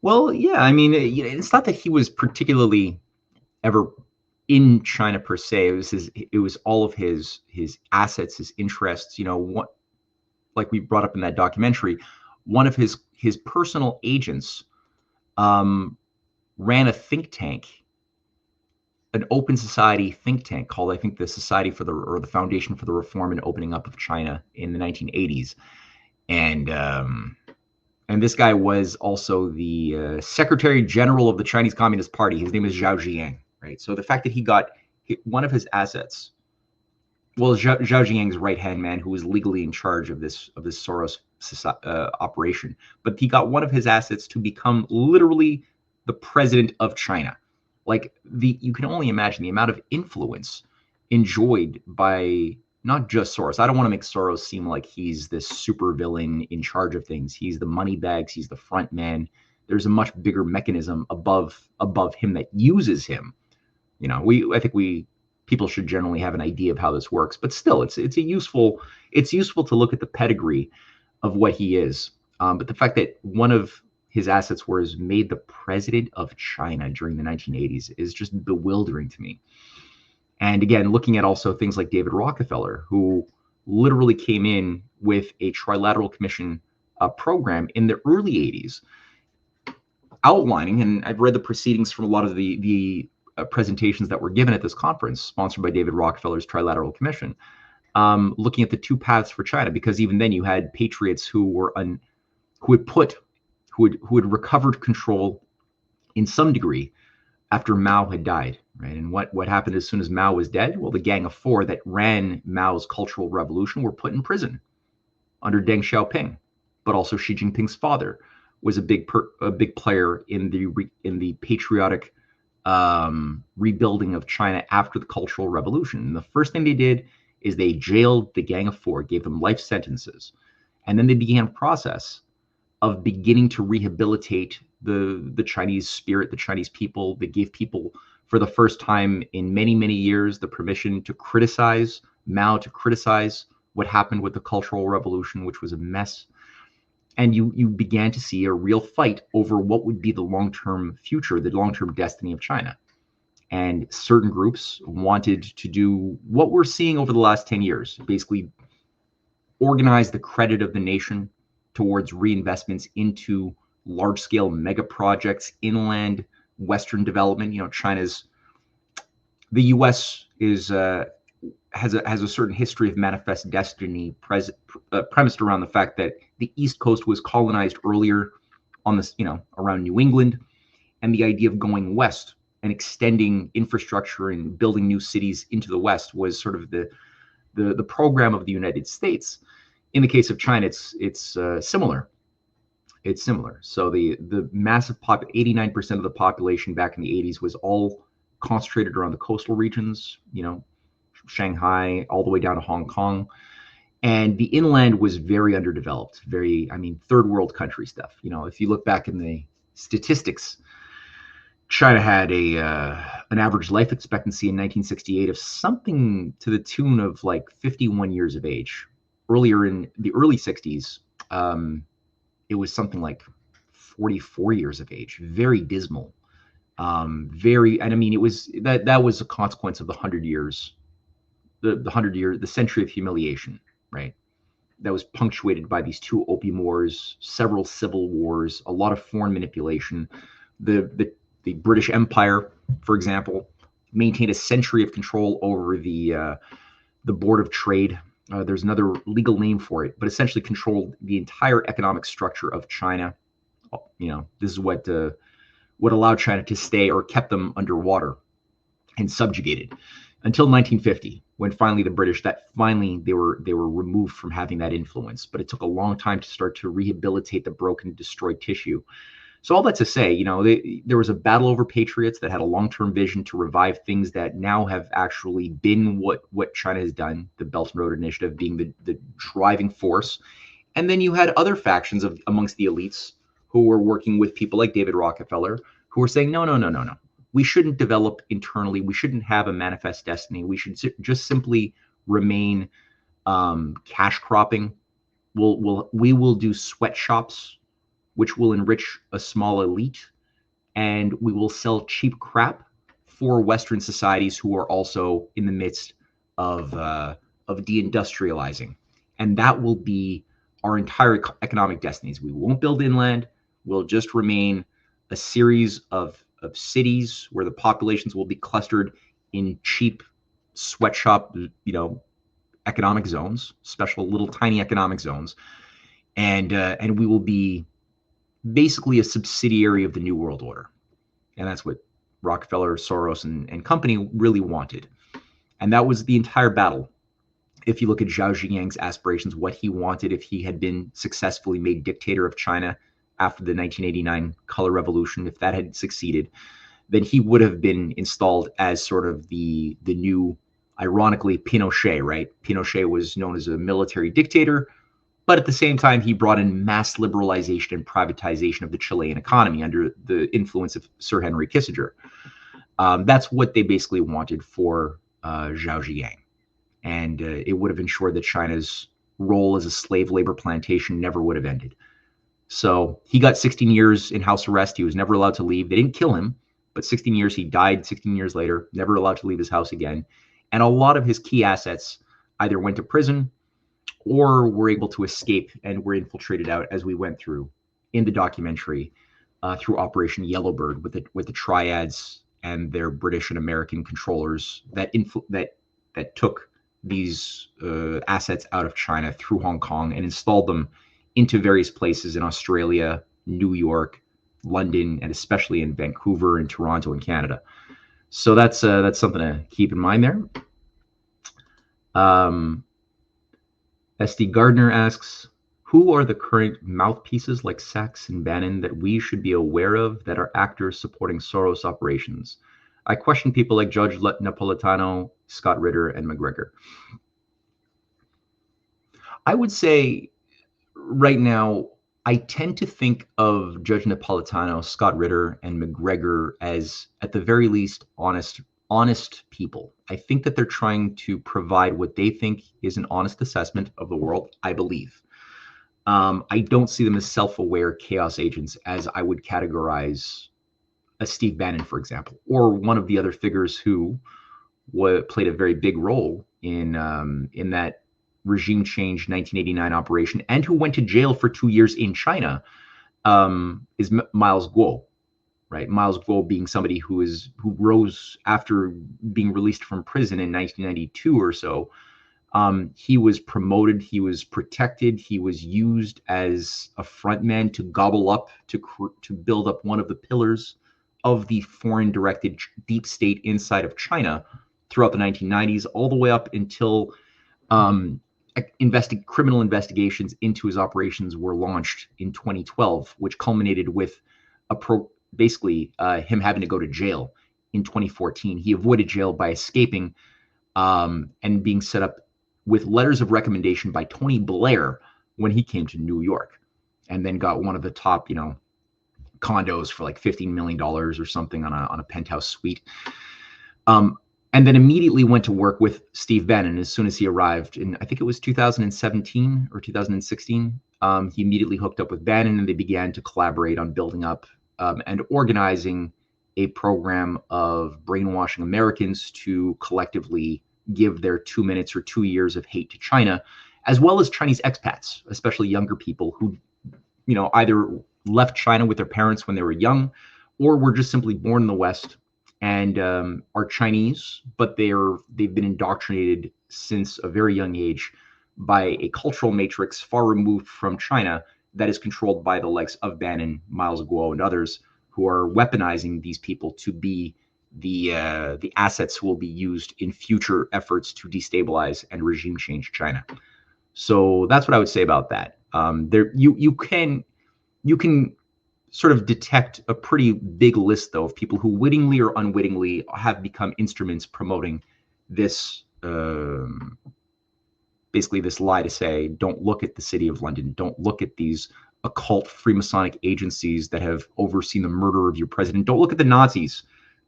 S2: Well, yeah, I mean, it's not that he was particularly ever in China per se. It was all of his assets, his interests. What, like we brought up in that documentary, one of his personal agents ran a think tank an open society think tank called, I think, the Society for the Foundation for the Reform and Opening Up of China in the 1980s. And this guy was also the Secretary General of the Chinese Communist Party. His name is Zhao Ziyang, right? So the fact that he got one of his assets, well, Zhao Ziyang's right-hand man, who was legally in charge of this Soros operation, but he got one of his assets to become literally the president of China. Like, you can only imagine the amount of influence enjoyed by not just Soros. I don't want to make Soros seem like he's this super villain in charge of things. He's the money bags. He's the front man. There's a much bigger mechanism above him that uses him. You know, people should generally have an idea of how this works, but still, it's useful to look at the pedigree of what he is. But the fact that one of his assets was made the president of China during the 1980s is just bewildering to me. And again, looking at also things like David Rockefeller, who literally came in with a trilateral commission program in the early 80s, outlining, and I've read the proceedings from a lot of the presentations that were given at this conference, sponsored by David Rockefeller's Trilateral Commission, looking at the two paths for China, because even then you had patriots who had recovered control in some degree after Mao had died, right? And what happened as soon as Mao was dead? Well, the Gang of Four that ran Mao's Cultural Revolution were put in prison under Deng Xiaoping, but also Xi Jinping's father was a big player in the patriotic rebuilding of China after the Cultural Revolution. And the first thing they did is they jailed the Gang of Four, gave them life sentences, and then they began a process of beginning to rehabilitate the Chinese spirit, the Chinese people. They gave people, for the first time in many, many years, the permission to criticize Mao, to criticize what happened with the Cultural Revolution, which was a mess. And you began to see a real fight over what would be the long-term future, the long-term destiny of China. And certain groups wanted to do what we're seeing over the last 10 years, basically organize the credit of the nation towards reinvestments into large-scale mega projects, inland Western development. You know, the U.S. has a certain history of manifest destiny premised around the fact that the East Coast was colonized earlier on this, around New England, and the idea of going west and extending infrastructure and building new cities into the West was sort of the program of the United States. In the case of China, it's similar. It's similar. So the massive 89% of the population back in the 80s was all concentrated around the coastal regions, Shanghai, all the way down to Hong Kong. And the inland was very underdeveloped, third world country stuff. If you look back in the statistics, China had an average life expectancy in 1968 of something to the tune of like 51 years of age. Earlier in the early 60s, it was something like 44 years of age. Very dismal. It was that was a consequence of the 100 years, the century of humiliation, right? That was punctuated by these two opium wars, several civil wars, a lot of foreign manipulation. The British Empire, for example, maintained a century of control over the Board of Trade. There's another legal name for it, but essentially controlled the entire economic structure of China. This is what allowed China to stay or kept them underwater and subjugated until 1950, when finally the British, they were removed from having that influence. But it took a long time to start to rehabilitate the broken, destroyed tissue. So all that to say, there was a battle over patriots that had a long-term vision to revive things that now have actually been what China has done, the Belt and Road Initiative being the driving force. And then you had other factions amongst the elites who were working with people like David Rockefeller, who were saying, no. We shouldn't develop internally. We shouldn't have a manifest destiny. We should just simply remain cash cropping. We will do sweatshops, which will enrich a small elite, and we will sell cheap crap for Western societies who are also in the midst of deindustrializing. And that will be our entire economic destinies. We won't build inland. We'll just remain a series of cities where the populations will be clustered in cheap sweatshop, economic zones, special little tiny economic zones, and we will be basically a subsidiary of the New World Order, and that's what Rockefeller, Soros, and company really wanted, and that was the entire battle. If you look at Zhao Ziyang's aspirations, what he wanted if he had been successfully made dictator of China after the 1989 Color Revolution, if that had succeeded, then he would have been installed as sort of the new, ironically, Pinochet, right? Pinochet was known as a military dictator, but at the same time, he brought in mass liberalization and privatization of the Chilean economy under the influence of Sir Henry Kissinger. That's what they basically wanted for Zhao Ziyang. And it would have ensured that China's role as a slave labor plantation never would have ended. So he got 16 years in house arrest. He was never allowed to leave. They didn't kill him, but 16 years, he died 16 years later, never allowed to leave his house again. And a lot of his key assets either went to prison or were able to escape and were infiltrated out, as we went through in the documentary, through Operation Yellowbird with the triads and their British and American controllers that took these assets out of China through Hong Kong and installed them into various places in Australia, New York, London, and especially in Vancouver and Toronto and Canada. So that's something to keep in mind there. SD Gardner asks, who are the current mouthpieces like Sachs and Bannon that we should be aware of that are actors supporting Soros operations? I question people like Judge Napolitano, Scott Ritter, and McGregor. I would say right now, I tend to think of Judge Napolitano, Scott Ritter, and McGregor as, at the very least, honest people. I think that they're trying to provide what they think is an honest assessment of the world, I believe. I don't see them as self-aware chaos agents as I would categorize a Steve Bannon, for example, or one of the other figures who played a very big role in that regime change 1989 operation and who went to jail for 2 years in China, is Miles Guo, right? Miles Guo being somebody who rose after being released from prison in 1992 or so. He was promoted, he was protected, he was used as a frontman to gobble up, to build up one of the pillars of the foreign-directed deep state inside of China throughout the 1990s, all the way up until criminal investigations into his operations were launched in 2012, which culminated with basically him having to go to jail in 2014. He avoided jail by escaping and being set up with letters of recommendation by Tony Blair when he came to New York, and then got one of the top, condos for like $15 million or something on a penthouse suite. And then immediately went to work with Steve Bannon as soon as he arrived in, I think it was 2017 or 2016. He immediately hooked up with Bannon and they began to collaborate on building up and organizing a program of brainwashing Americans to collectively give their 2 minutes or 2 years of hate to China, as well as Chinese expats, especially younger people who, either left China with their parents when they were young or were just simply born in the West and are Chinese, but they've been indoctrinated since a very young age by a cultural matrix far removed from China that is controlled by the likes of Bannon, Miles Guo, and others who are weaponizing these people to be the assets who will be used in future efforts to destabilize and regime change China. So that's what I would say about that. You can sort of detect a pretty big list, though, of people who wittingly or unwittingly have become instruments promoting this, basically this lie to say, don't look at the City of London, don't look at these occult Freemasonic agencies that have overseen the murder of your president, don't look at the Nazis,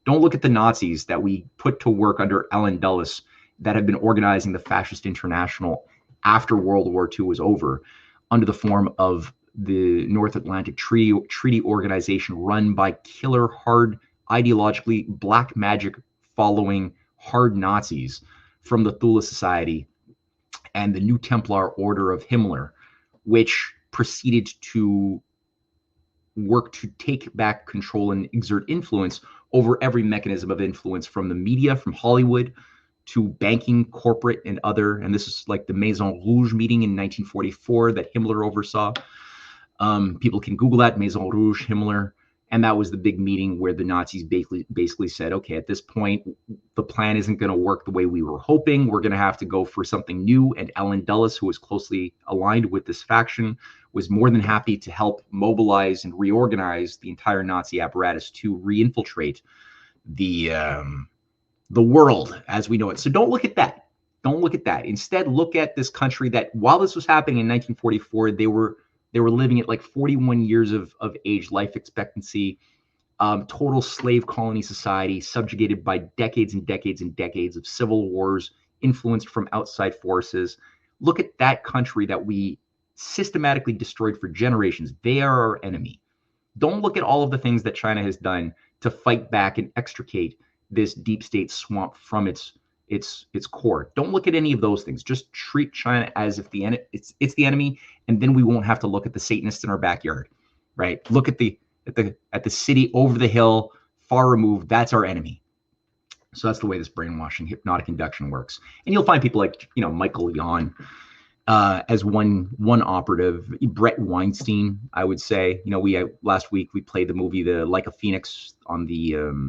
S2: don't look at the Nazis that we put to work under Allen Dulles that have been organizing the Fascist International after World War II was over under the form of the North Atlantic Treaty Organization run by killer, hard, ideologically black magic following hard Nazis from the Thule Society and the New Templar Order of Himmler, which proceeded to work to take back control and exert influence over every mechanism of influence, from the media, from Hollywood to banking, corporate, and other. And this is like the Maison Rouge meeting in 1944 that Himmler oversaw. People can Google that, Maison Rouge, Himmler. And that was the big meeting where the Nazis basically said, okay, at this point, the plan isn't going to work the way we were hoping. We're going to have to go for something new. And Ellen Dulles, who was closely aligned with this faction, was more than happy to help mobilize and reorganize the entire Nazi apparatus to reinfiltrate the world as we know it. So don't look at that. Don't look at that. Instead, look at this country that, while this was happening in 1944, they were living at like 41 years of age life expectancy, total slave colony society, subjugated by decades and decades and decades of civil wars, influenced from outside forces. Look at that country that we systematically destroyed for generations. They are our enemy. Don't look at all of the things that China has done to fight back and extricate this deep state swamp from its core. Don't look at any of those things. Just treat China as if it's the enemy, and then we won't have to look at the Satanists in our backyard, right? Look at the city over the hill, far removed. That's our enemy. So that's the way this brainwashing, hypnotic induction works. And you'll find people like Michael Yon as one operative. Brett Weinstein, I would say. Last week we played the movie The Like a Phoenix on the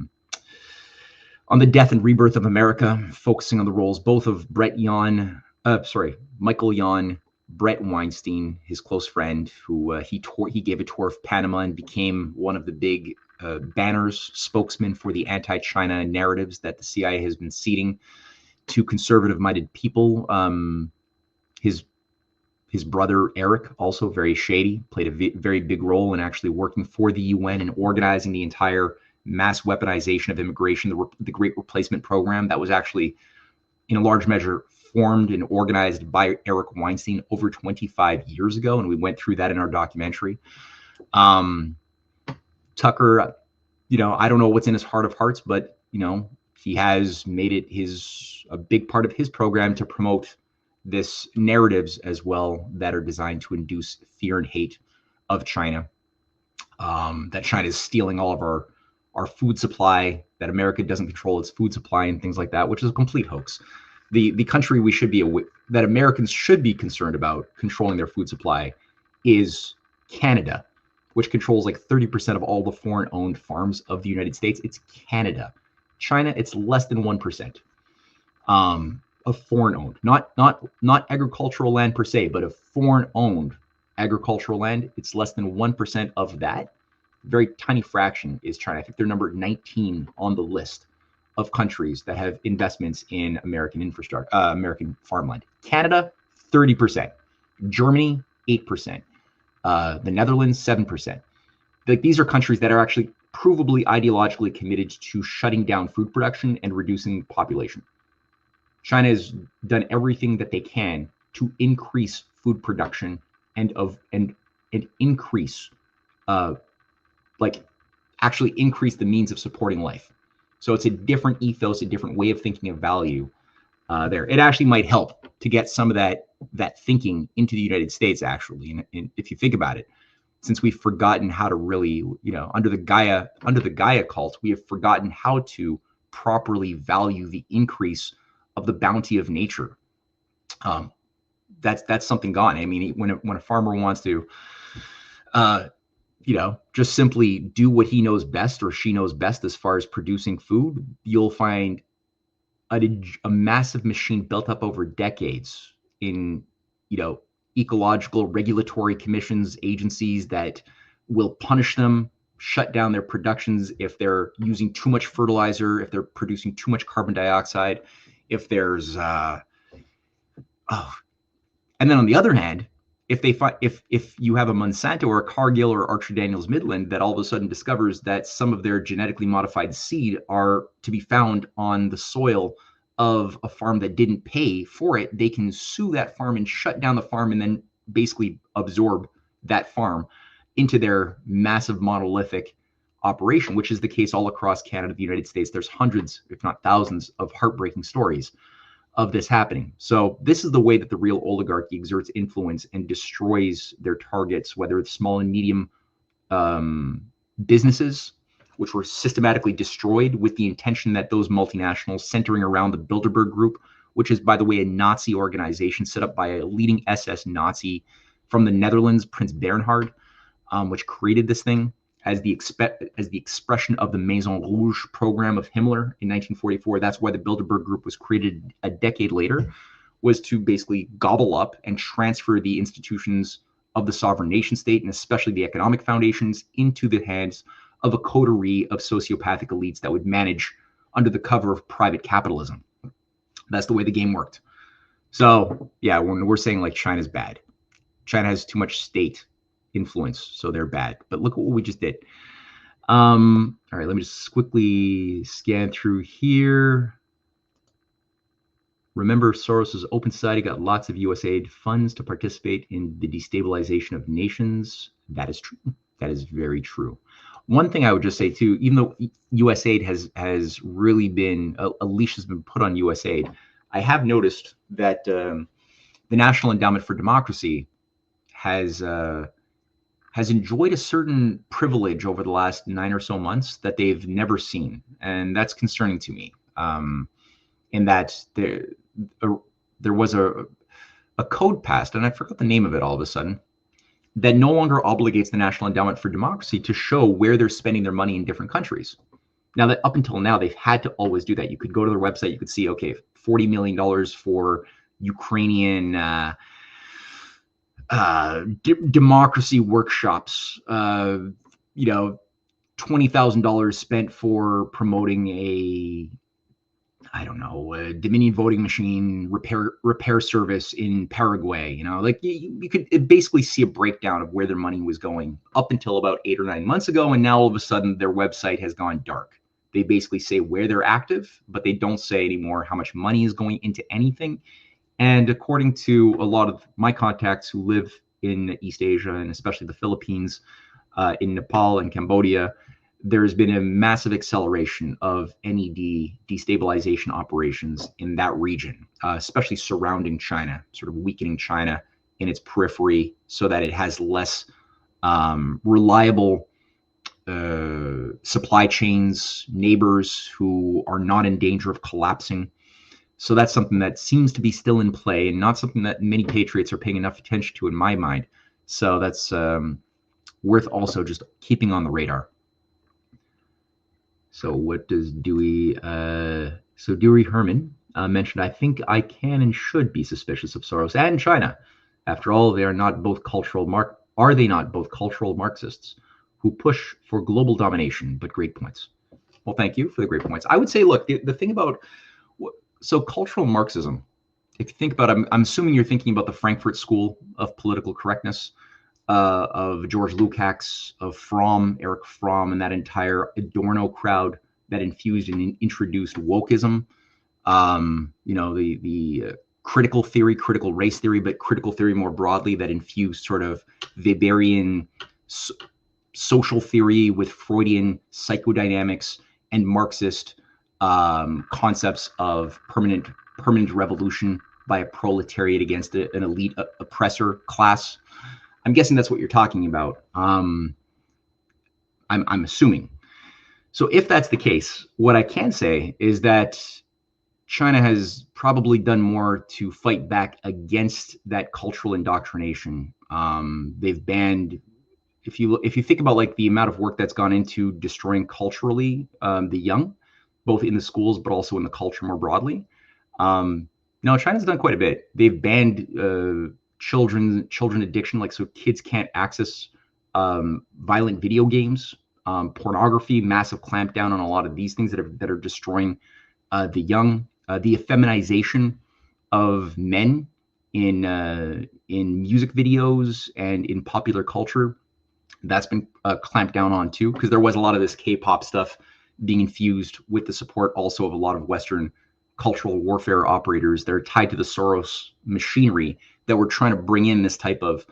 S2: death and rebirth of America, focusing on the roles both of Michael Yon, Brett Weinstein, his close friend, who he gave a tour of Panama and became one of the big banners, spokesman for the anti-China narratives that the CIA has been seeding to conservative-minded people. His brother Ehret, also very shady, played a very big role in actually working for the UN and organizing the entire mass weaponization of immigration, the Great Replacement Program that was actually, in a large measure, formed and organized by Eric Weinstein over 25 years ago, and we went through that in our documentary. Tucker, I don't know what's in his heart of hearts, but he has made it a big part of his program to promote this narratives as well that are designed to induce fear and hate of China. That China is stealing all of our food supply, that America doesn't control its food supply and things like that, which is a complete hoax. The country we should be that Americans should be concerned about controlling their food supply is Canada, which controls like 30% of all the foreign-owned farms of the United States. It's Canada. China, it's less than 1% of foreign-owned, not agricultural land per se, but of foreign-owned agricultural land. It's less than 1% of that. Very tiny fraction is China. I think they're number 19 on the list of countries that have investments in American infrastructure, American farmland. Canada, 30%. Germany, 8%. The Netherlands, 7%. These are countries that are actually provably ideologically committed to shutting down food production and reducing population. China has done everything that they can to increase food production and increase actually increase the means of supporting life. So it's a different ethos, a different way of thinking of value there. It actually might help to get some of that thinking into the United States, actually. And if you think about it, since we've forgotten how to really, under the Gaia cult, we have forgotten how to properly value the increase of the bounty of nature. That's something gone. I mean, when a farmer wants to just simply do what he knows best or she knows best as far as producing food, you'll find a massive machine built up over decades in, ecological regulatory commissions, agencies that will punish them, shut down their productions if they're using too much fertilizer, if they're producing too much carbon dioxide, if there's, and then on the other hand, if you have a Monsanto or a Cargill or Archer Daniels Midland that all of a sudden discovers that some of their genetically modified seed are to be found on the soil of a farm that didn't pay for it, they can sue that farm and shut down the farm and then basically absorb that farm into their massive monolithic operation, which is the case all across Canada, the United States. There's hundreds, if not thousands, of heartbreaking stories of this happening. So this is the way that the real oligarchy exerts influence and destroys their targets, whether it's small and medium businesses, which were systematically destroyed with the intention that those multinationals centering around the Bilderberg Group, which is, by the way, a Nazi organization set up by a leading SS Nazi from the Netherlands, Prince Bernhard, which created this thing as the expression of the Maison Rouge program of Himmler in 1944. That's why the Bilderberg Group was created a decade later, was to basically gobble up and transfer the institutions of the sovereign nation state, and especially the economic foundations, into the hands of a coterie of sociopathic elites that would manage under the cover of private capitalism. That's the way the game worked. So yeah, when we're saying like China's bad, China has too much state influence, so they're bad. But look at what we just did. All right, let me just quickly scan through here. Remember, Soros' Open Society got lots of USAID funds to participate in the destabilization of nations. That is true. That is very true. One thing I would just say too, even though USAID has really been, a leash has been put on USAID, I have noticed that the National Endowment for Democracy has enjoyed a certain privilege over the last 9 or so months that they've never seen, and that's concerning to me. In that there was a code passed, and I forgot the name of it all of a sudden, that no longer obligates the National Endowment for Democracy to show where they're spending their money in different countries. Now, that up until now, they've had to always do that. You could go to their website, you could see, okay, $40 million for Ukrainian democracy workshops, $20,000 spent for promoting a Dominion voting machine repair service in Paraguay. Like you could basically see a breakdown of where their money was going up until about 8 or 9 months ago, and now all of a sudden their website has gone dark. They basically say where they're active, but they don't say anymore how much money is going into anything. And according to a lot of my contacts who live in East Asia, and especially the Philippines, in Nepal and Cambodia, there's been a massive acceleration of NED destabilization operations in that region, especially surrounding China, sort of weakening China in its periphery so that it has less reliable supply chains, neighbors who are not in danger of collapsing. So that's something that seems to be still in play, and not something that many patriots are paying enough attention to in my mind. So that's worth also just keeping on the radar. So what does Dewey, Dewey Herman mentioned, I think I can and should be suspicious of Soros and China. After all, they are not both cultural Marxists who push for global domination? But great points. Well, thank you for the great points. I would say, look, the thing about, so cultural Marxism, if you think about it, I'm assuming you're thinking about the Frankfurt School of Political Correctness, of George Lukács, of Fromm, Eric Fromm, and that entire Adorno crowd that infused and introduced wokeism. The critical theory, critical race theory, but critical theory more broadly, that infused sort of Weberian social theory with Freudian psychodynamics and Marxist concepts of permanent revolution by a proletariat against an elite oppressor class. I'm guessing that's what you're talking about. I'm assuming. So if that's the case, what I can say is that China has probably done more to fight back against that cultural indoctrination. They've banned, if you think about like the amount of work that's gone into destroying culturally the young, both in the schools but also in the culture more broadly. No, China's done quite a bit. They've banned children addiction, like so kids can't access violent video games, pornography, massive clampdown on a lot of these things that are destroying the young, the effeminization of men in music videos and in popular culture. That's been clamped down on too, because there was a lot of this K-pop stuff being infused with the support also of a lot of Western cultural warfare operators that are tied to the Soros machinery that were trying to bring in this type of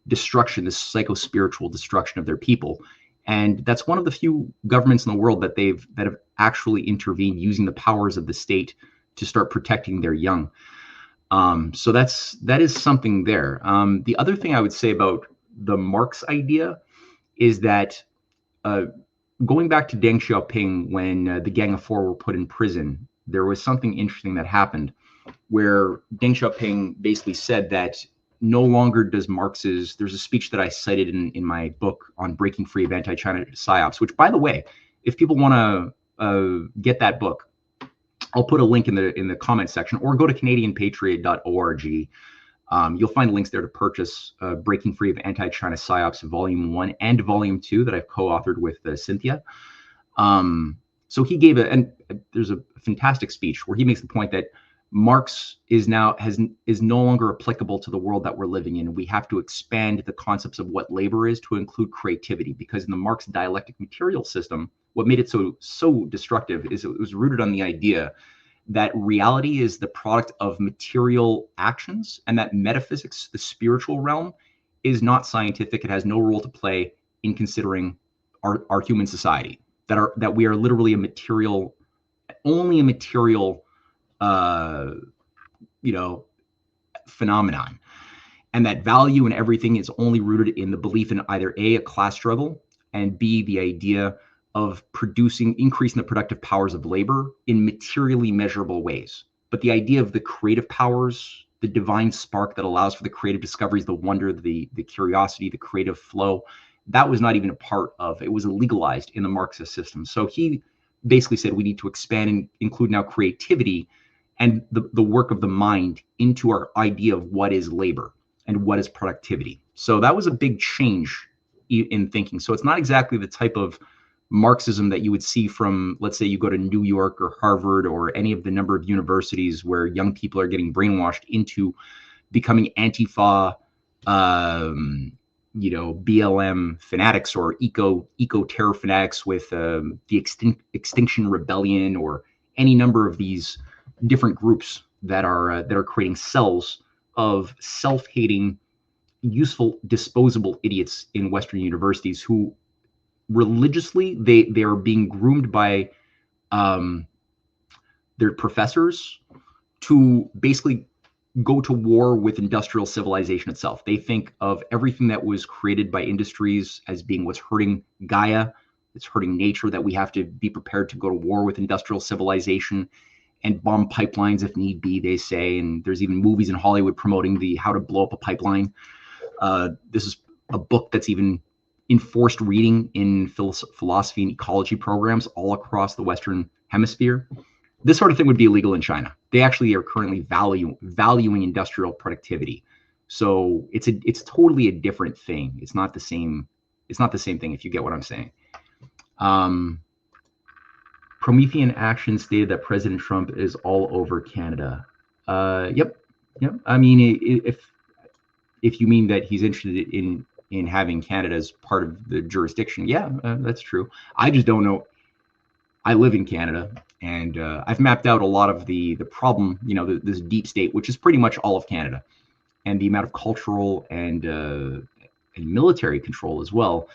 S2: destruction, this psycho-spiritual destruction of their people. And that's one of the few governments in the world that have actually intervened using the powers of the state to start protecting their young. So that is something there. The other thing I would say about the Marx idea is that going back to Deng Xiaoping, when the Gang of Four were put in prison, there was something interesting that happened where Deng Xiaoping basically said that no longer does Marx's, there's a speech that I cited in my book on breaking free of anti-China psyops, which, by the way, if people want to get that book, I'll put a link in the comment section, or go to canadianpatriot.org. You'll find links there to purchase Breaking Free of Anti-China Psyops Volume 1 and Volume 2 that I've co-authored with Cynthia. So he gave and there's a fantastic speech where he makes the point that Marx is no longer applicable to the world that we're living in. We have to expand the concepts of what labor is to include creativity, because in the Marx dialectic material system, what made it so destructive is it was rooted on the idea that reality is the product of material actions, and that metaphysics, the spiritual realm, is not scientific. It has no role to play in considering our human society. That we are literally only a material phenomenon, and that value in everything is only rooted in the belief in either A, a class struggle, and B, the idea of increasing the productive powers of labor in materially measurable ways. But the idea of the creative powers, the divine spark that allows for the creative discoveries, the wonder, the curiosity, the creative flow, that was not even a part of, it was illegalized in the Marxist system. So he basically said we need to expand and include now creativity and the work of the mind into our idea of what is labor and what is productivity. So that was a big change in thinking. So it's not exactly the type of Marxism that you would see from, let's say you go to New York or Harvard or any of the number of universities where young people are getting brainwashed into becoming Antifa, BLM fanatics or eco terror fanatics with the Extinction Rebellion, or any number of these different groups that are creating cells of self-hating, useful, disposable idiots in Western universities who religiously they are being groomed by their professors to basically go to war with industrial civilization itself. They think of everything that was created by industries as being what's hurting Gaia, it's hurting nature, that we have to be prepared to go to war with industrial civilization and bomb pipelines if need be, they say. And there's even movies in Hollywood promoting how to blow up a pipeline. This is a book that's even enforced reading in philosophy and ecology programs all across the Western Hemisphere. This sort of thing would be illegal in China. They actually are currently valuing industrial productivity. So it's totally a different thing. It's not the same thing, if you get what I'm saying. Promethean Action stated that President Trump is all over Canada. Yep. I mean, if you mean that he's interested in having Canada as part of the jurisdiction, yeah, that's true. I just don't know. I live in Canada, and I've mapped out a lot of the problem, this deep state, which is pretty much all of Canada, and the amount of cultural and military control as well.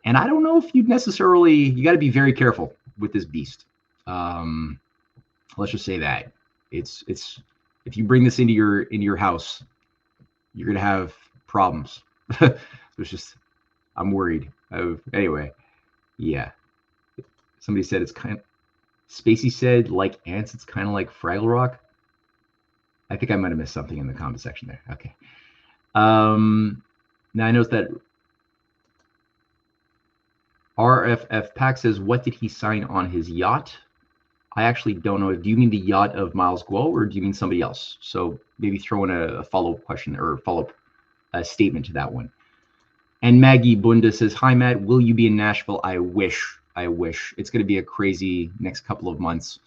S2: And I don't know if you got to be very careful with this beast. Let's just say that it's if you bring this into your house, you're gonna have problems. I'm worried. Anyway, yeah. Somebody said Spacey said, like ants, it's kind of like Fraggle Rock. I think I might have missed something in the comment section there. Okay. Now I noticed that RFF Pack says, what did he sign on his yacht? I actually don't know. Do you mean the yacht of Miles Guo, or do you mean somebody else? So maybe throw in a follow-up question or follow-up statement to that one. And Maggie Bunda says, hi, Matt, will you be in Nashville? I wish. It's going to be a crazy next couple of months.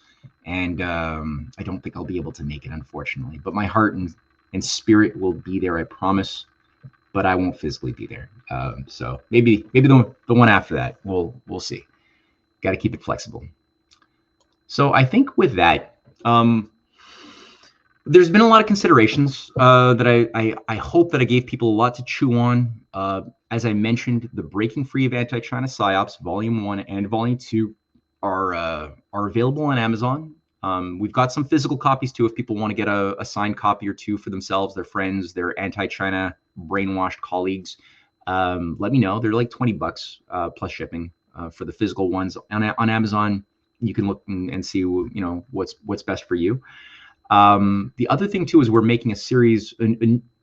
S2: And I don't think I'll be able to make it, unfortunately. But my heart and spirit will be there, I promise. But I won't physically be there. So maybe the one after that. We'll see. Got to keep it flexible. So I think with that, there's been a lot of considerations that I hope that I gave people a lot to chew on. As I mentioned, the Breaking Free of Anti-China PSYOPs Volume 1 and Volume 2 are available on Amazon. We've got some physical copies too if people want to get a signed copy or two for themselves, their friends, their anti-China brainwashed colleagues. let me know. They're like $20 plus shipping for the physical ones. On Amazon, you can look and see, you know, what's best for you. The other thing too is we're making a series,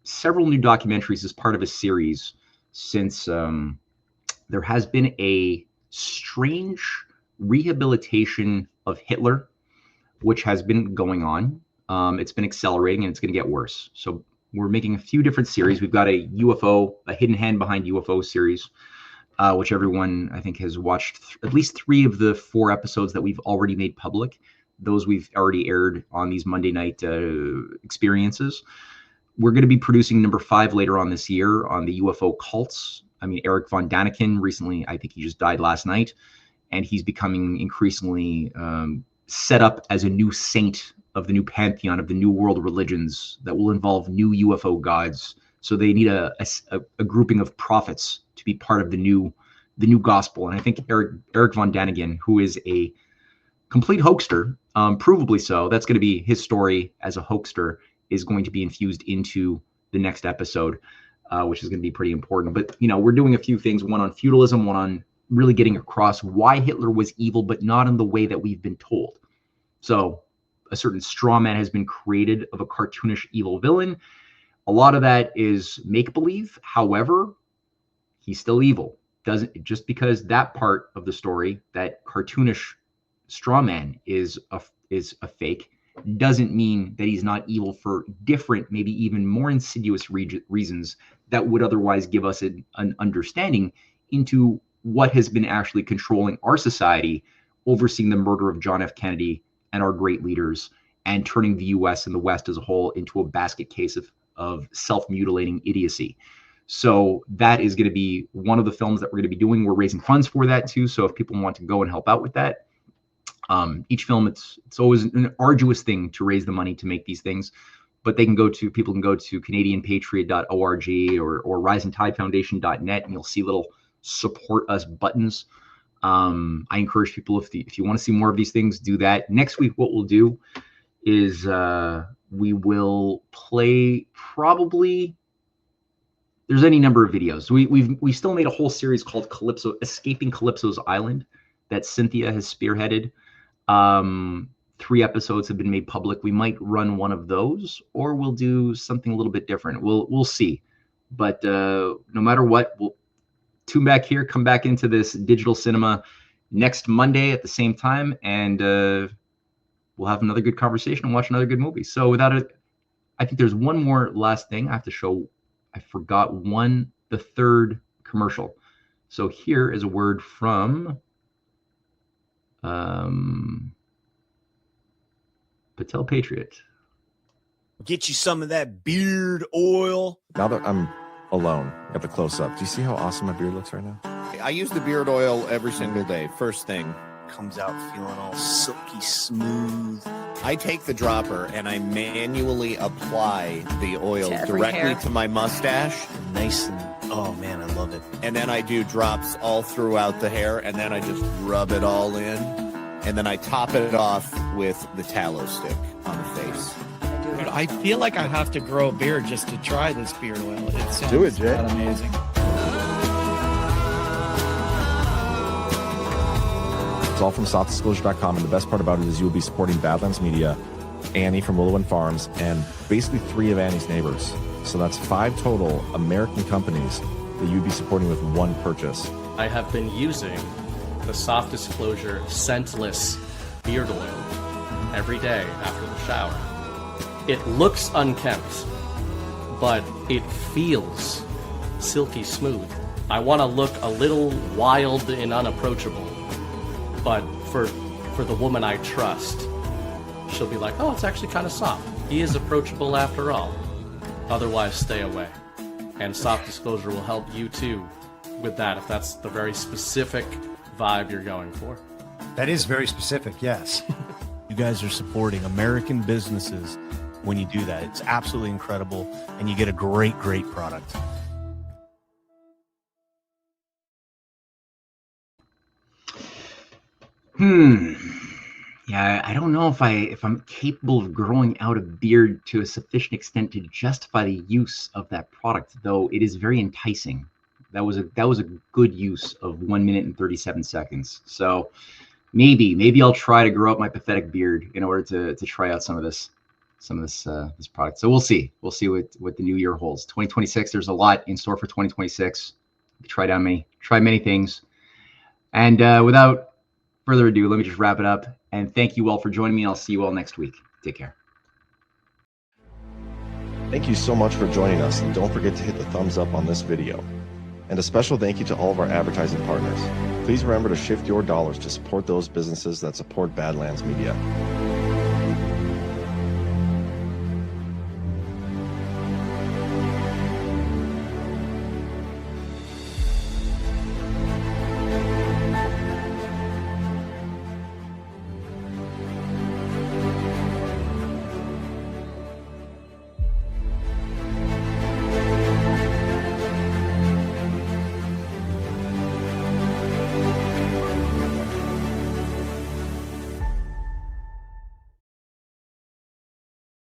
S2: several new documentaries as part of a series, since there has been a strange rehabilitation of Hitler, which has been going on. It's been accelerating and it's going to get worse. So we're making a few different series. We've got a UFO, a hidden hand behind UFO series, which everyone I think has watched at least 3 of the 4 episodes that we've already made public. Those we've already aired on these Monday night experiences. We're going to be producing number 5 later on this year on the UFO cults. I mean, Erich von Däniken recently, I think he just died last night, and he's becoming increasingly set up as a new saint of the new pantheon of the new world religions that will involve new UFO gods. So they need a grouping of prophets to be part of the new gospel. And I think Erich von Däniken, who is a complete hoaxer, provably so, that's going to be his story as a hoaxer, is going to be infused into the next episode, which is going to be pretty important. But, you know, we're doing a few things, one on feudalism, one on really getting across why Hitler was evil, but not in the way that we've been told. So a certain straw man has been created of a cartoonish evil villain. A lot of that is make-believe. However, he's still evil. Just because that part of the story, that cartoonish straw man is a fake, doesn't mean that he's not evil for different, maybe even more insidious reasons that would otherwise give us an understanding into what has been actually controlling our society, overseeing the murder of John F. Kennedy and our great leaders, and turning the U.S. and the West as a whole into a basket case of self-mutilating idiocy. So that is going to be one of the films that we're going to be doing. We're raising funds for that too. So if people want to go and help out with that, each film, it's always an arduous thing to raise the money to make these things, but people can go to canadianpatriot.org or risingtidefoundation.net, and you'll see little support us buttons. I encourage people, if you want to see more of these things, do that. Next week, what we'll do is we will play probably, there's any number of videos. We still made a whole series called Escaping Calypso's Island that Cynthia has spearheaded. 3 episodes have been made public. We might run one of those, or we'll do something a little bit different. We'll see. But no matter what, we'll tune back here, come back into this digital cinema next Monday at the same time, and we'll have another good conversation and watch another good movie. So without it, I think there's one more last thing I have to show. I forgot the third commercial. So here is a word from Patel Patriot.
S11: Get you some of that beard oil.
S12: Now that I'm alone at the close-up, do you see how awesome my beard looks right now?
S11: I use the beard oil every single day. First thing, comes out feeling all silky smooth. I take the dropper and I manually apply the oil directly to my mustache. Nice and, oh man, I love it. And then I do drops all throughout the hair, and then I just rub it all in. And then I top it off with the tallow stick on the face.
S13: But I feel like I have to grow a beard just to try this beard oil. It sounds
S12: Do it, Jay.
S13: amazing.
S12: It's all from softdisclosure.com, and the best part about it is you'll be supporting Badlands Media, Annie from Willow and Farms, and basically 3 of Annie's neighbors. So that's 5 total American companies that you'd be supporting with one purchase.
S14: I have been using the Soft Disclosure scentless beard oil every day after the shower. It looks unkempt, but it feels silky smooth. I want to look a little wild and unapproachable, but for the woman I trust, she'll be like, oh, it's actually kind of soft. He is approachable after all. Otherwise, stay away. And Soft Disclosure will help you too with that, if that's the very specific vibe you're going for.
S15: That is very specific, yes.
S11: You guys are supporting American businesses when you do that. It's absolutely incredible, and you get a great, great product.
S2: Yeah, I don't know if I'm capable of growing out a beard to a sufficient extent to justify the use of that product, though it is very enticing. That was a good use of 1 minute and 37 seconds. So maybe I'll try to grow up my pathetic beard in order to try out some of this product. So we'll see what the new year holds. 2026, there's a lot in store for 2026. Try many things. And without further ado, let me just wrap it up. And thank you all for joining me. I'll see you all next week. Take care.
S12: Thank you so much for joining us, and don't forget to hit the thumbs up on this video. And a special thank you to all of our advertising partners. Please remember to shift your dollars to support those businesses that support Badlands Media.